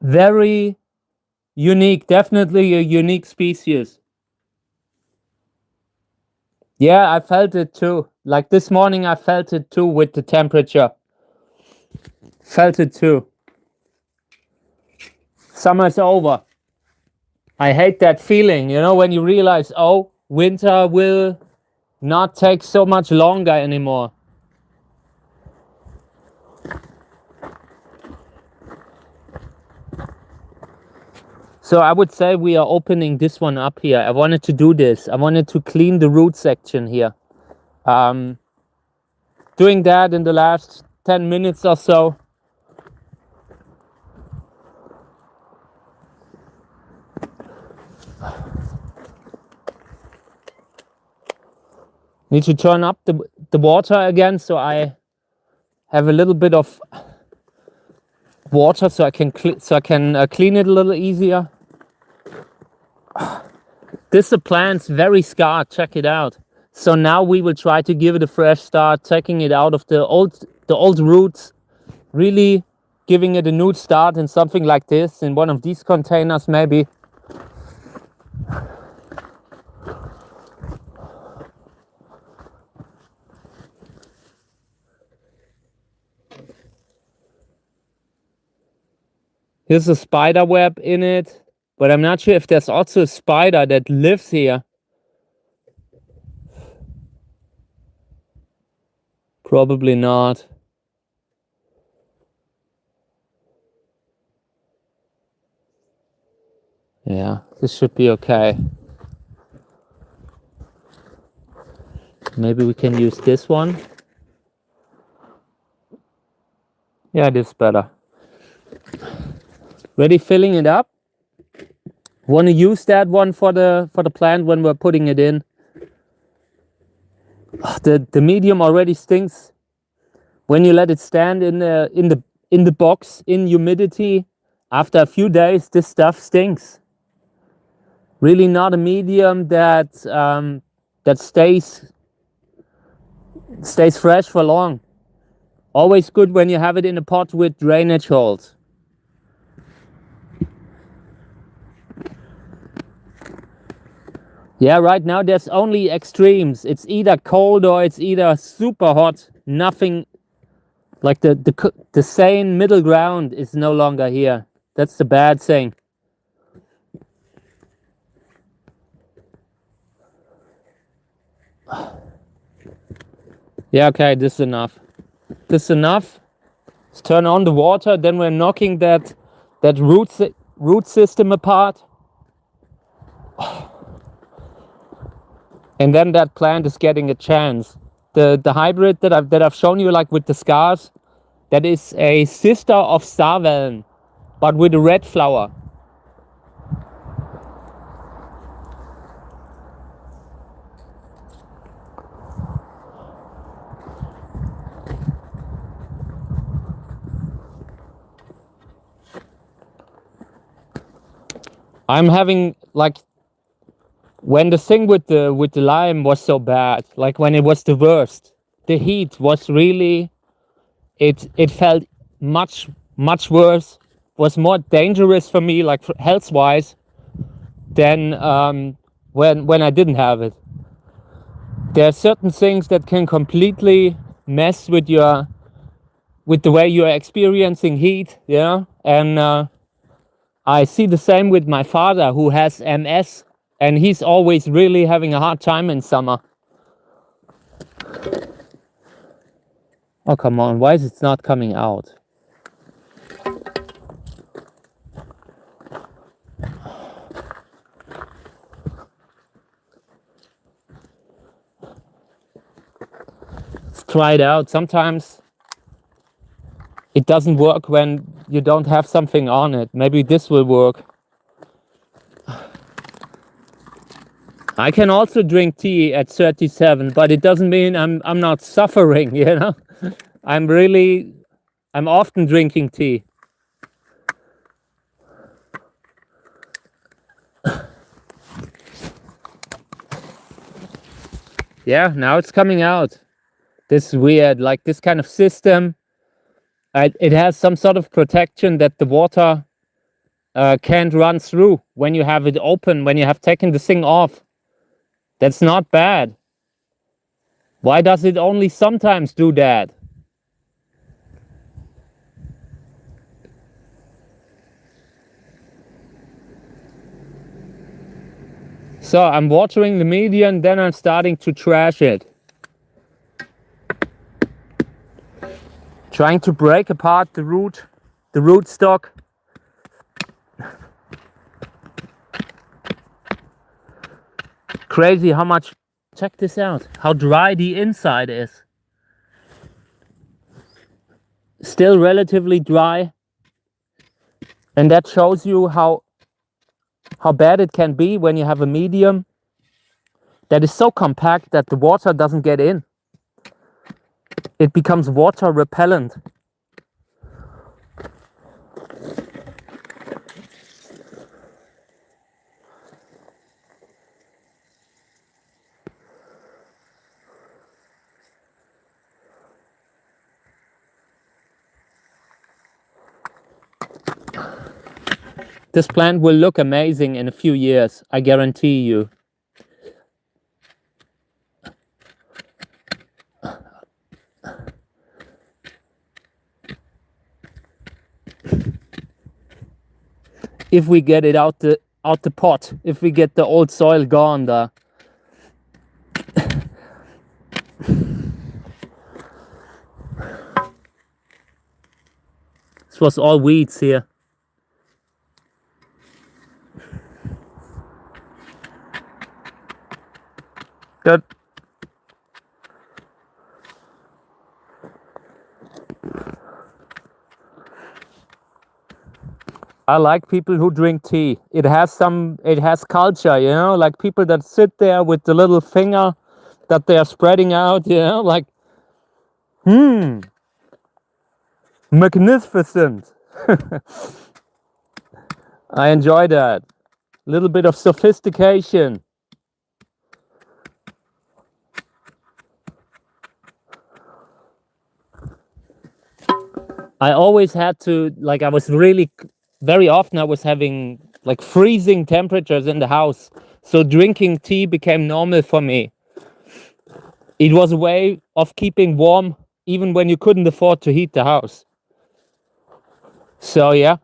very unique, definitely a unique species. Yeah, I felt it too. Like this morning I felt it too with the temperature. Felt it too. Summer's over. I hate that feeling, you know, when you realize, oh, winter will not take so much longer anymore. So I would say we are opening this one up here. I wanted to do this. I wanted to clean the root section here. Doing that in the last 10 minutes or so. Need to turn up the water again so I have a little bit of water so I can clean it a little easier. This plant's very scarred. Check it out. So now we will try to give it a fresh start, taking it out of the old roots, really giving it a new start in something like this, in one of these containers maybe. Here's a spider web in it, but I'm not sure if there's also a spider that lives here. Probably not. Yeah, this should be okay. Maybe we can use this one. Yeah, it is better. Ready filling it up? Want to use that one for the plant when we're putting it in. The medium already stinks. When you let it stand in the box in humidity, after a few days, this stuff stinks. Really not a medium that stays fresh for long. Always good when you have it in a pot with drainage holes. Yeah, right now there's only extremes. It's either cold or it's either super hot. Nothing like the sane middle ground is no longer here. That's the bad thing. Yeah, okay, this is enough. This is enough. Let's turn on the water. Then we're knocking that root system apart. And then that plant is getting a chance. The hybrid that I've shown you, like with the scars, that is a sister of Sarvellen, but with a red flower. I'm having like when the thing with the lime was so bad, like when it was the worst, the heat was really it felt much worse, was more dangerous for me, like health wise, than when I didn't have it. There are certain things that can completely mess with the way you are experiencing heat, you know, and I see the same with my father who has MS, and he's always really having a hard time in summer. Oh, come on, why is it not coming out? Let's try it out. Sometimes it doesn't work when you don't have something on it. Maybe this will work. I can also drink tea at 37, but it doesn't mean I'm not suffering, you know? I'm often drinking tea. Yeah, now it's coming out. This weird, like this kind of system. It has some sort of protection that the water can't run through when you have it open, when you have taken the thing off. That's not bad. Why does it only sometimes do that? So I'm watering the median, then I'm starting to trash it. Trying to break apart the root stock. Crazy how much, check this out, how dry the inside is. Still relatively dry. And that shows you how bad it can be when you have a medium that is so compact that the water doesn't get in. It becomes water repellent. This plant will look amazing in a few years, I guarantee you. If we get it out the pot, if we get the old soil gone there. This was all weeds here. Good. I like people who drink tea. It has culture, you know, like people that sit there with the little finger that they are spreading out, you know, like, magnificent. I enjoy that. A little bit of sophistication. I always had to, like, very often I was having like freezing temperatures in the house. So drinking tea became normal for me. It was a way of keeping warm even when you couldn't afford to heat the house. So yeah.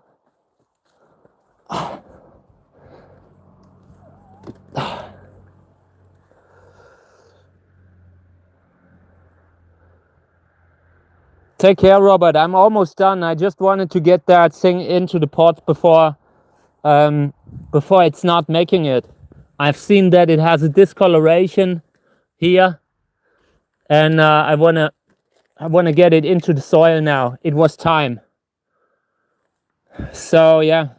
Take care, Robert. I'm almost done. I just wanted to get that thing into the pot before it's not making it. I've seen that it has a discoloration here, and I wanna get it into the soil now. It was time. So yeah.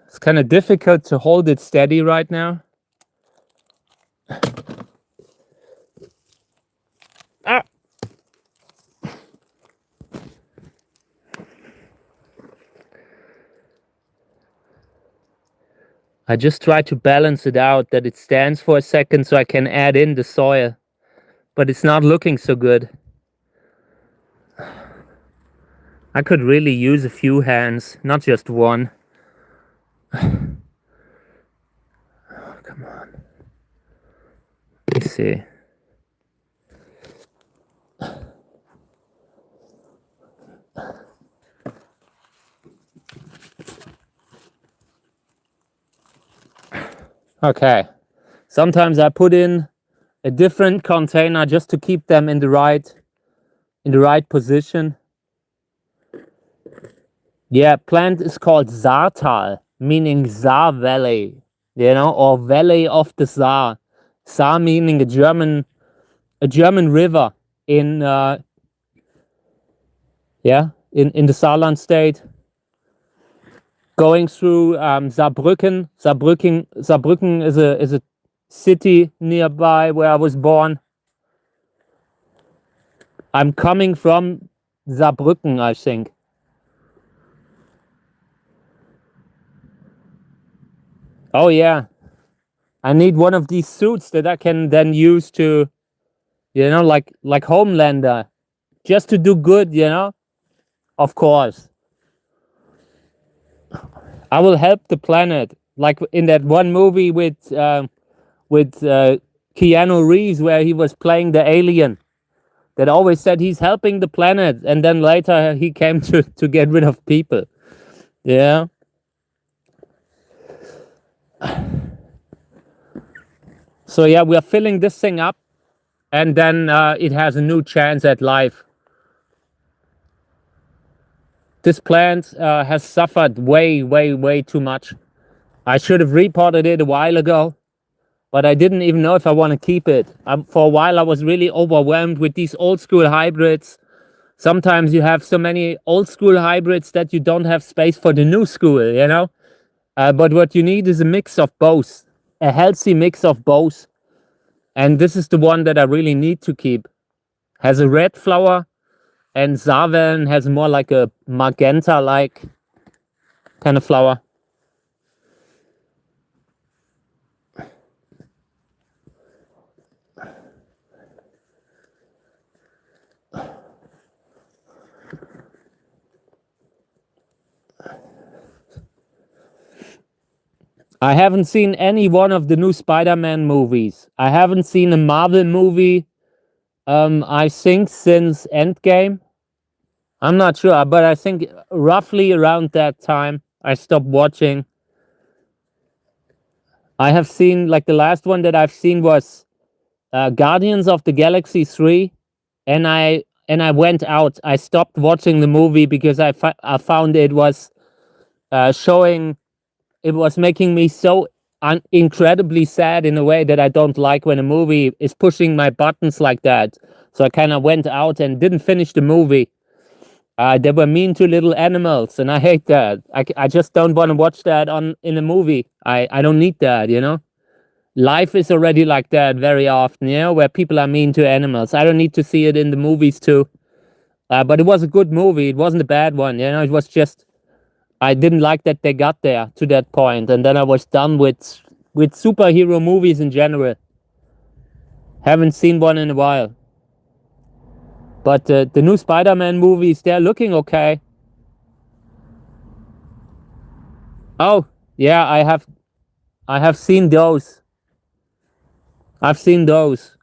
It's kind of difficult to hold it steady right now. I just try to balance it out, that it stands for a second so I can add in the soil. But it's not looking so good. I could really use a few hands, not just one. Oh, come on. Let me see. Okay. Sometimes I put in a different container just to keep them in the right position. Yeah, plant is called Saartal, meaning Saar Valley, you know, or Valley of the Saar. Saar meaning a German river in the Saarland state. going through Saarbrücken. Saarbrücken is a city nearby where I was born. I'm coming from Saarbrücken, I think. Oh yeah, I need one of these suits that I can then use to, like Homelander, just to do good, Of course, I will help the planet, like in that one movie with Keanu Reeves, where he was playing the alien that always said he's helping the planet, and then later he came to get rid of people. Yeah. So yeah, we are filling this thing up, and then it has a new chance at life. This plant has suffered way too much. I should have reported it a while ago, but I didn't even know if I want to keep it. For a while, I was really overwhelmed with these old school hybrids. Sometimes you have so many old school hybrids that you don't have space for the new school, But what you need is a mix of both, a healthy mix of both. And this is the one that I really need to keep. Has a red flower, and Saarland has more like a magenta-like kind of flower. I haven't seen any one of the new Spider-Man movies. I haven't seen a Marvel movie, I think since Endgame. I'm not sure, but I think roughly around that time I stopped watching. I have seen, like, the last one that I've seen was Guardians of the Galaxy 3, and I went out. I stopped watching the movie because I found it was showing. It was making me so incredibly sad in a way that I don't like when a movie is pushing my buttons like that. So I kind of went out and didn't finish the movie. They were mean to little animals, and I hate that. I just don't want to watch that in a movie. I don't need that, Life is already like that very often, where people are mean to animals. I don't need to see it in the movies too. But it was a good movie. It wasn't a bad one, It was just, I didn't like that they got there to that point, and then I was done with superhero movies in general. Haven't seen one in a while. But the new Spider-Man movies, they're looking okay. Oh, yeah, I have seen those. I've seen those.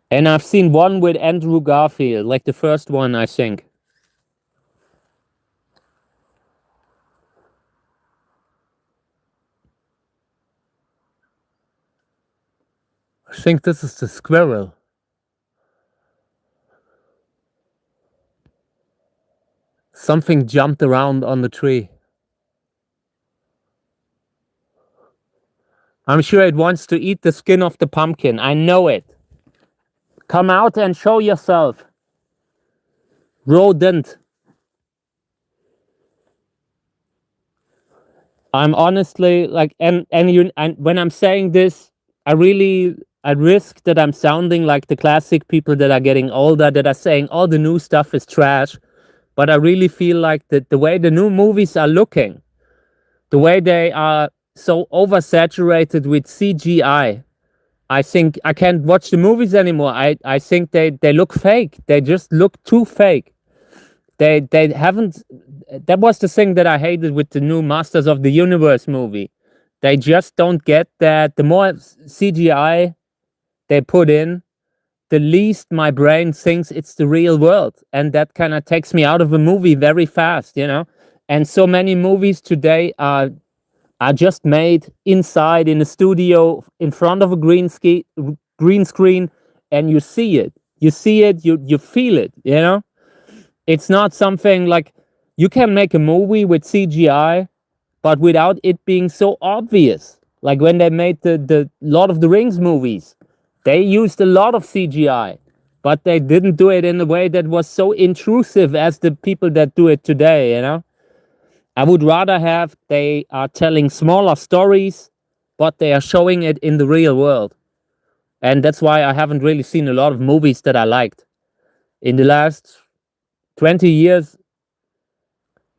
And I've seen one with Andrew Garfield, like the first one, I think. I think this is the squirrel. Something jumped around on the tree. I'm sure it wants to eat the skin of the pumpkin. I know it. Come out and show yourself. Rodent. I'm honestly like, and when I'm saying this, I risk that I'm sounding like the classic people that are getting older, that are saying all the new stuff is trash. But I really feel like that the way the new movies are looking, the way they are so oversaturated with CGI, I think I can't watch the movies anymore. I think they look fake. They just look too fake. They haven't. That was the thing that I hated with the new Masters of the Universe movie. They just don't get that. The more CGI they put in, the least my brain thinks it's the real world, and that kind of takes me out of a movie very fast, And so many movies today are just made inside in a studio in front of a green screen, and you see it. You feel it, It's not something like you can make a movie with CGI, but without it being so obvious. Like when they made the Lord of the Rings movies, they used a lot of CGI. but they didn't do it in a way that was so intrusive as the people that do it today, you know? I would rather have they are telling smaller stories, but they are showing it in the real world. And that's why I haven't really seen a lot of movies that I liked. In the last 20 years,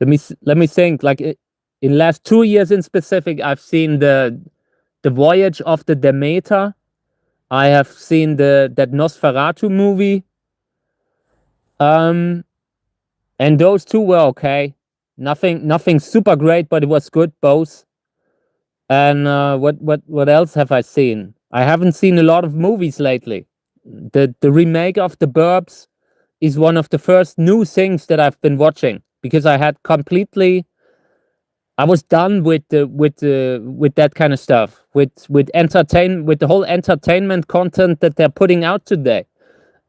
let me think, like in the last 2 years in specific, I've seen the Voyage of the Demeter. I have seen that Nosferatu movie. Um and those two were okay. Nothing super great, but it was good both. And what else have I seen? I haven't seen a lot of movies lately. The remake of The Burbs is one of the first new things that I've been watching because I was done with that kind of stuff, with the whole entertainment content that they're putting out today.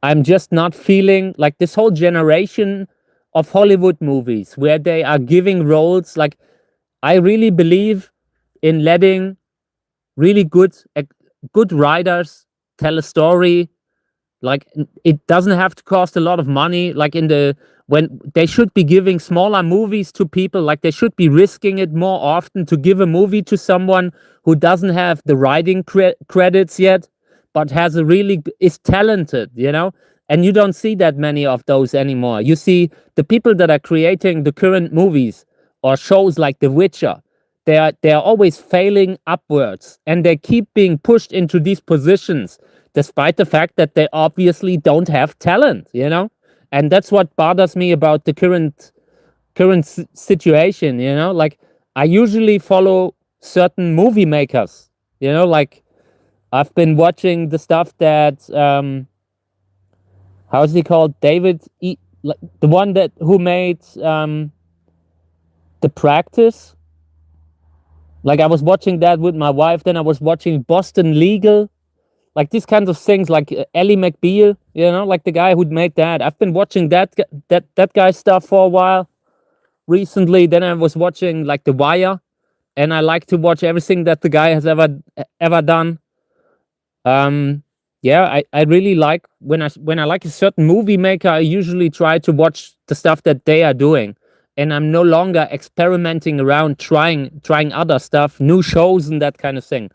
I'm just not feeling like this whole generation of Hollywood movies where they are giving roles. Like, I really believe in letting really good writers tell a story. Like, it doesn't have to cost a lot of money. Like, when they should be giving smaller movies to people, like they should be risking it more often to give a movie to someone who doesn't have the writing credits yet, but is talented, you know. And you don't see that many of those anymore. You see the people that are creating the current movies or shows like The Witcher. They are always failing upwards, and they keep being pushed into these positions despite the fact that they obviously don't have talent, you know? And that's what bothers me about the current situation, you know? Like, I usually follow certain movie makers, you know, like I've been watching the stuff that how's he called? Like, the one that who made The Practice. Like, I was watching that with my wife, then I was watching Boston Legal, like these kinds of things, like Ellie McBeal, you know, like the guy who made that. I've been watching that guy's stuff for a while recently. Then I was watching like The Wire, and I like to watch everything that the guy has ever done. Um, yeah, I really like when I like a certain movie maker, I usually try to watch the stuff that they are doing, and I'm no longer experimenting around trying other stuff, new shows and that kind of thing.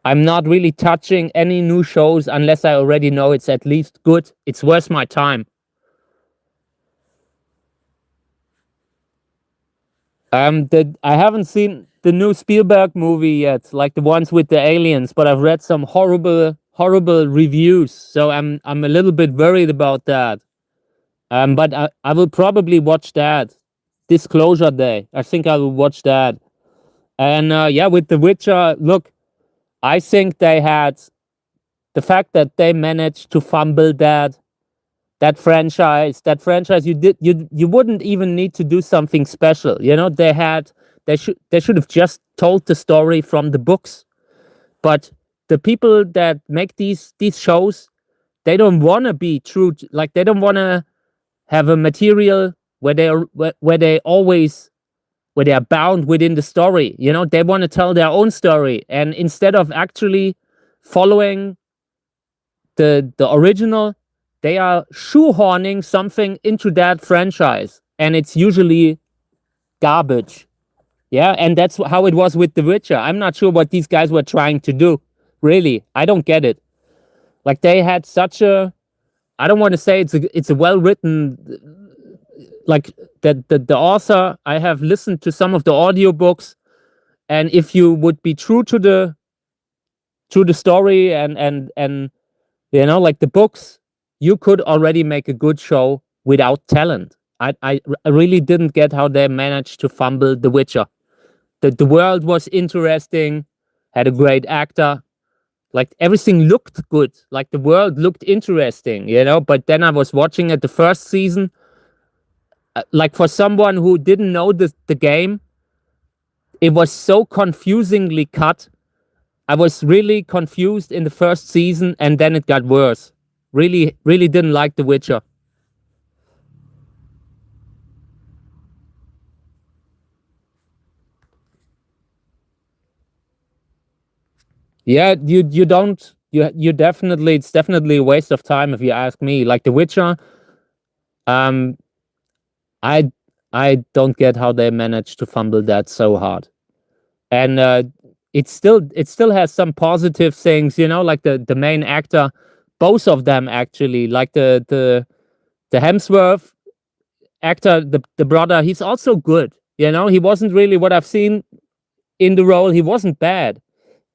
I'm not really touching any new shows unless I already know it's at least good. It's worth my time. I haven't seen the new Spielberg movie yet, like the ones with the aliens, but I've read some horrible reviews, so I'm a little bit worried about that. But I will probably watch that. Disclosure Day. I think I will watch that. And yeah, with The Witcher, look, I think they had the fact that they managed to fumble that franchise. You wouldn't even need to do something special, you know. They should have just told the story from the books. But the people that make these shows, they don't want to be true like they don't want to have a material where they are bound within the story, you know. They want to tell their own story, and instead of actually following the original, they are shoehorning something into that franchise, and it's usually garbage. Yeah, and that's how it was with The Witcher. I'm not sure what these guys were trying to do. Really, I don't get it. Like, they had such a, I don't want to say it's a well written, like, that the author. I have listened to some of the audiobooks, and if you would be true to the story and you know, like the books, you could already make a good show without talent. I really didn't get how they managed to fumble The Witcher. The world was interesting, had a great actor, like everything looked good, like the world looked interesting, you know. But then I was watching it the first season, like for someone who didn't know the game, it was so confusingly cut. I was really confused in the first season, and then it got worse. Really didn't like The Witcher. Yeah, you don't you definitely, it's definitely a waste of time if you ask me. Like The Witcher, um, I I don't get how they managed to fumble that so hard. And it still has some positive things, like the main actor, both of them actually, like the Hemsworth actor, the brother, he's also good. He wasn't really what I've seen in the role. He wasn't bad.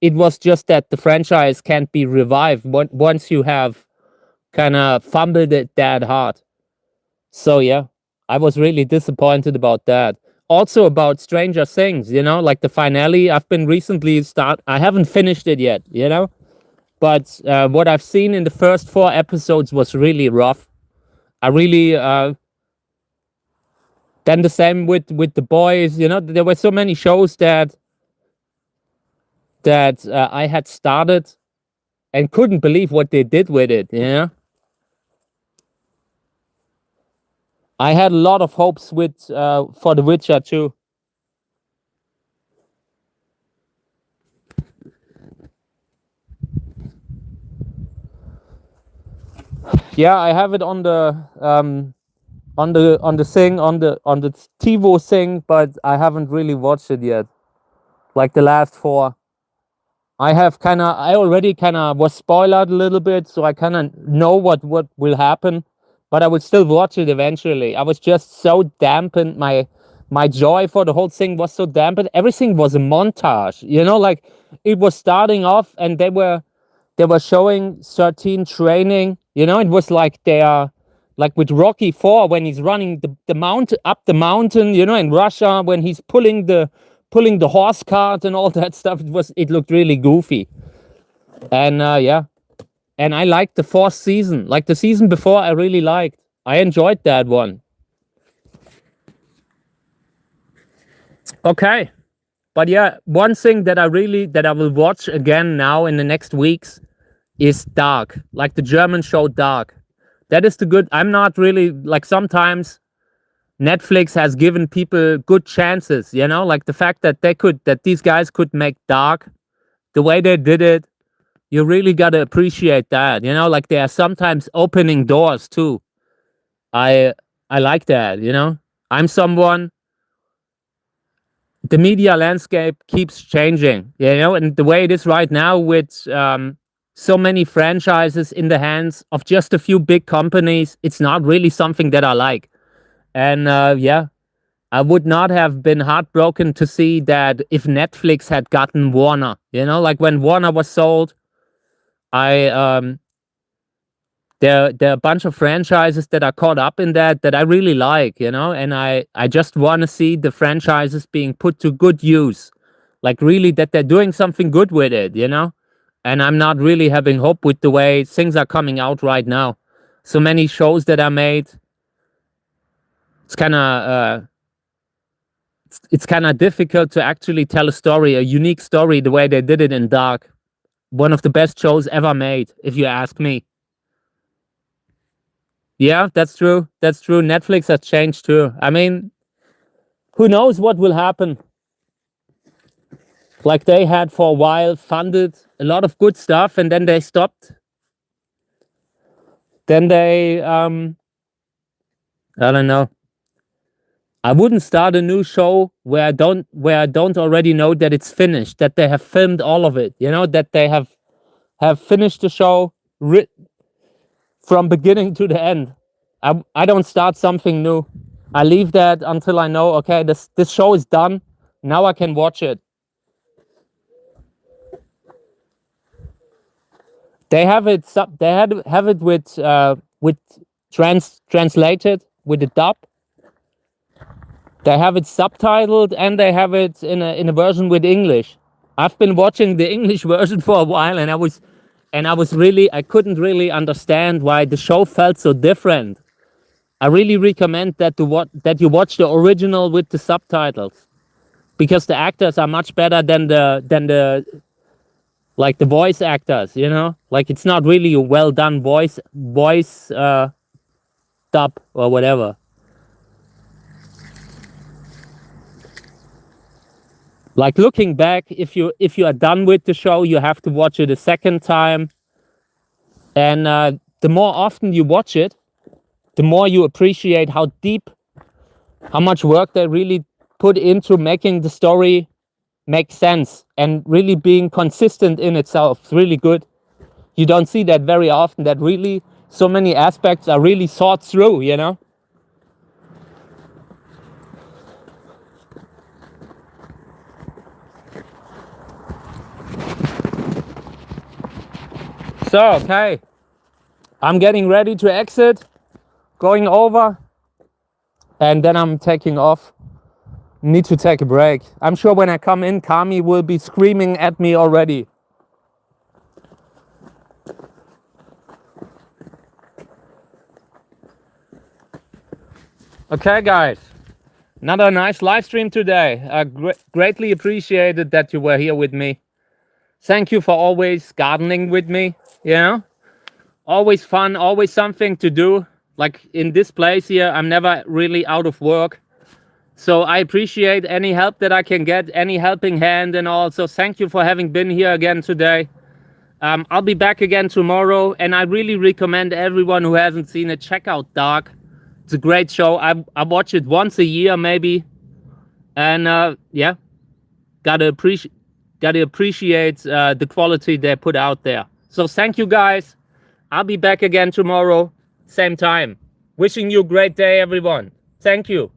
It was just that the franchise can't be revived once you have kind of fumbled it that hard. So yeah, I was really disappointed about that. Also about Stranger Things, like the finale. I've been recently I haven't finished it yet, but what I've seen in the first 4 episodes was really rough. I really then the same with the boys. There were so many shows that I had started and couldn't believe what they did with it. I had a lot of hopes with for The Witcher too. Yeah, I have it on the TiVo thing, but I haven't really watched it yet. Like the last 4. I already kind of was spoiled a little bit, so I kind of know what will happen, but I will still watch it eventually. I was just so dampened. My joy for the whole thing was so dampened. Everything was a montage, like it was starting off and they were showing 13 training. It was like they are like with Rocky 4 when he's running the mountain up the mountain, in Russia when he's pulling the horse cart and all that stuff. It looked really goofy. And yeah. And I liked the 4th season. Like the season before I really liked. I enjoyed that one. Okay. But yeah, one thing that I will watch again now in the next weeks is Dark, like the German show Dark. That is the good. I'm not really like sometimes Netflix has given people good chances, like the fact that these guys could make Dark the way they did it. You really got to appreciate that, like they are sometimes opening doors too. I I like that, I'm someone, the media landscape keeps changing, and the way it is right now with so many franchises in the hands of just a few big companies, it's not really something that I like. And yeah, I would not have been heartbroken to see that if Netflix had gotten Warner, like when Warner was sold, I there are a bunch of franchises that are caught up in that I really like, and I just want to see the franchises being put to good use, like really that they're doing something good with it, and I'm not really having hope with the way things are coming out right now. So many shows that are made, it's kind of it's kind of difficult to actually tell a story, a unique story, the way they did it in Dark. One of the best shows ever made, if you ask me. Yeah, that's true. That's true. Netflix has changed too. I mean, who knows what will happen? Like they had for a while funded a lot of good stuff and then they stopped. Then they I don't know. I wouldn't start a new show where I don't already know that it's finished, that they have filmed all of it, that they have finished the show from beginning to the end. I don't start something new. I leave that until I know, okay, this show is done. Now I can watch it. They have it have it with translated with the dub. They have it subtitled and they have it in a version with English. I've been watching the English version for a while and I couldn't really understand why the show felt so different. I really recommend that you watch the original with the subtitles because the actors are much better than the like the voice actors, like it's not really a well done voice dub or whatever. Like looking back, if you are done with the show, you have to watch it a second time And the more often you watch it, the more you appreciate how deep, how much work they really put into making the story make sense and really being consistent in itself. It's really good. You don't see that very often, that really so many aspects are really thought through, you know? So, okay, I'm getting ready to exit, going over, and then I'm taking off. Need to take a break. I'm sure when I come in, Kami will be screaming at me already. Okay, guys, another nice live stream today. I greatly appreciated that you were here with me. Thank you for always gardening with me, you know? Always fun, always something to do. Like in this place here, I'm never really out of work. So I appreciate any help that I can get, any helping hand and all. So thank you for having been here again today. I'll be back again tomorrow, and I really recommend everyone who hasn't seen it, check out Dark. It's a great show. I watch it once a year maybe, and yeah, gotta appreciate the quality they put out there. So thank you guys. I'll be back again tomorrow, same time. Wishing you a great day, everyone. Thank you.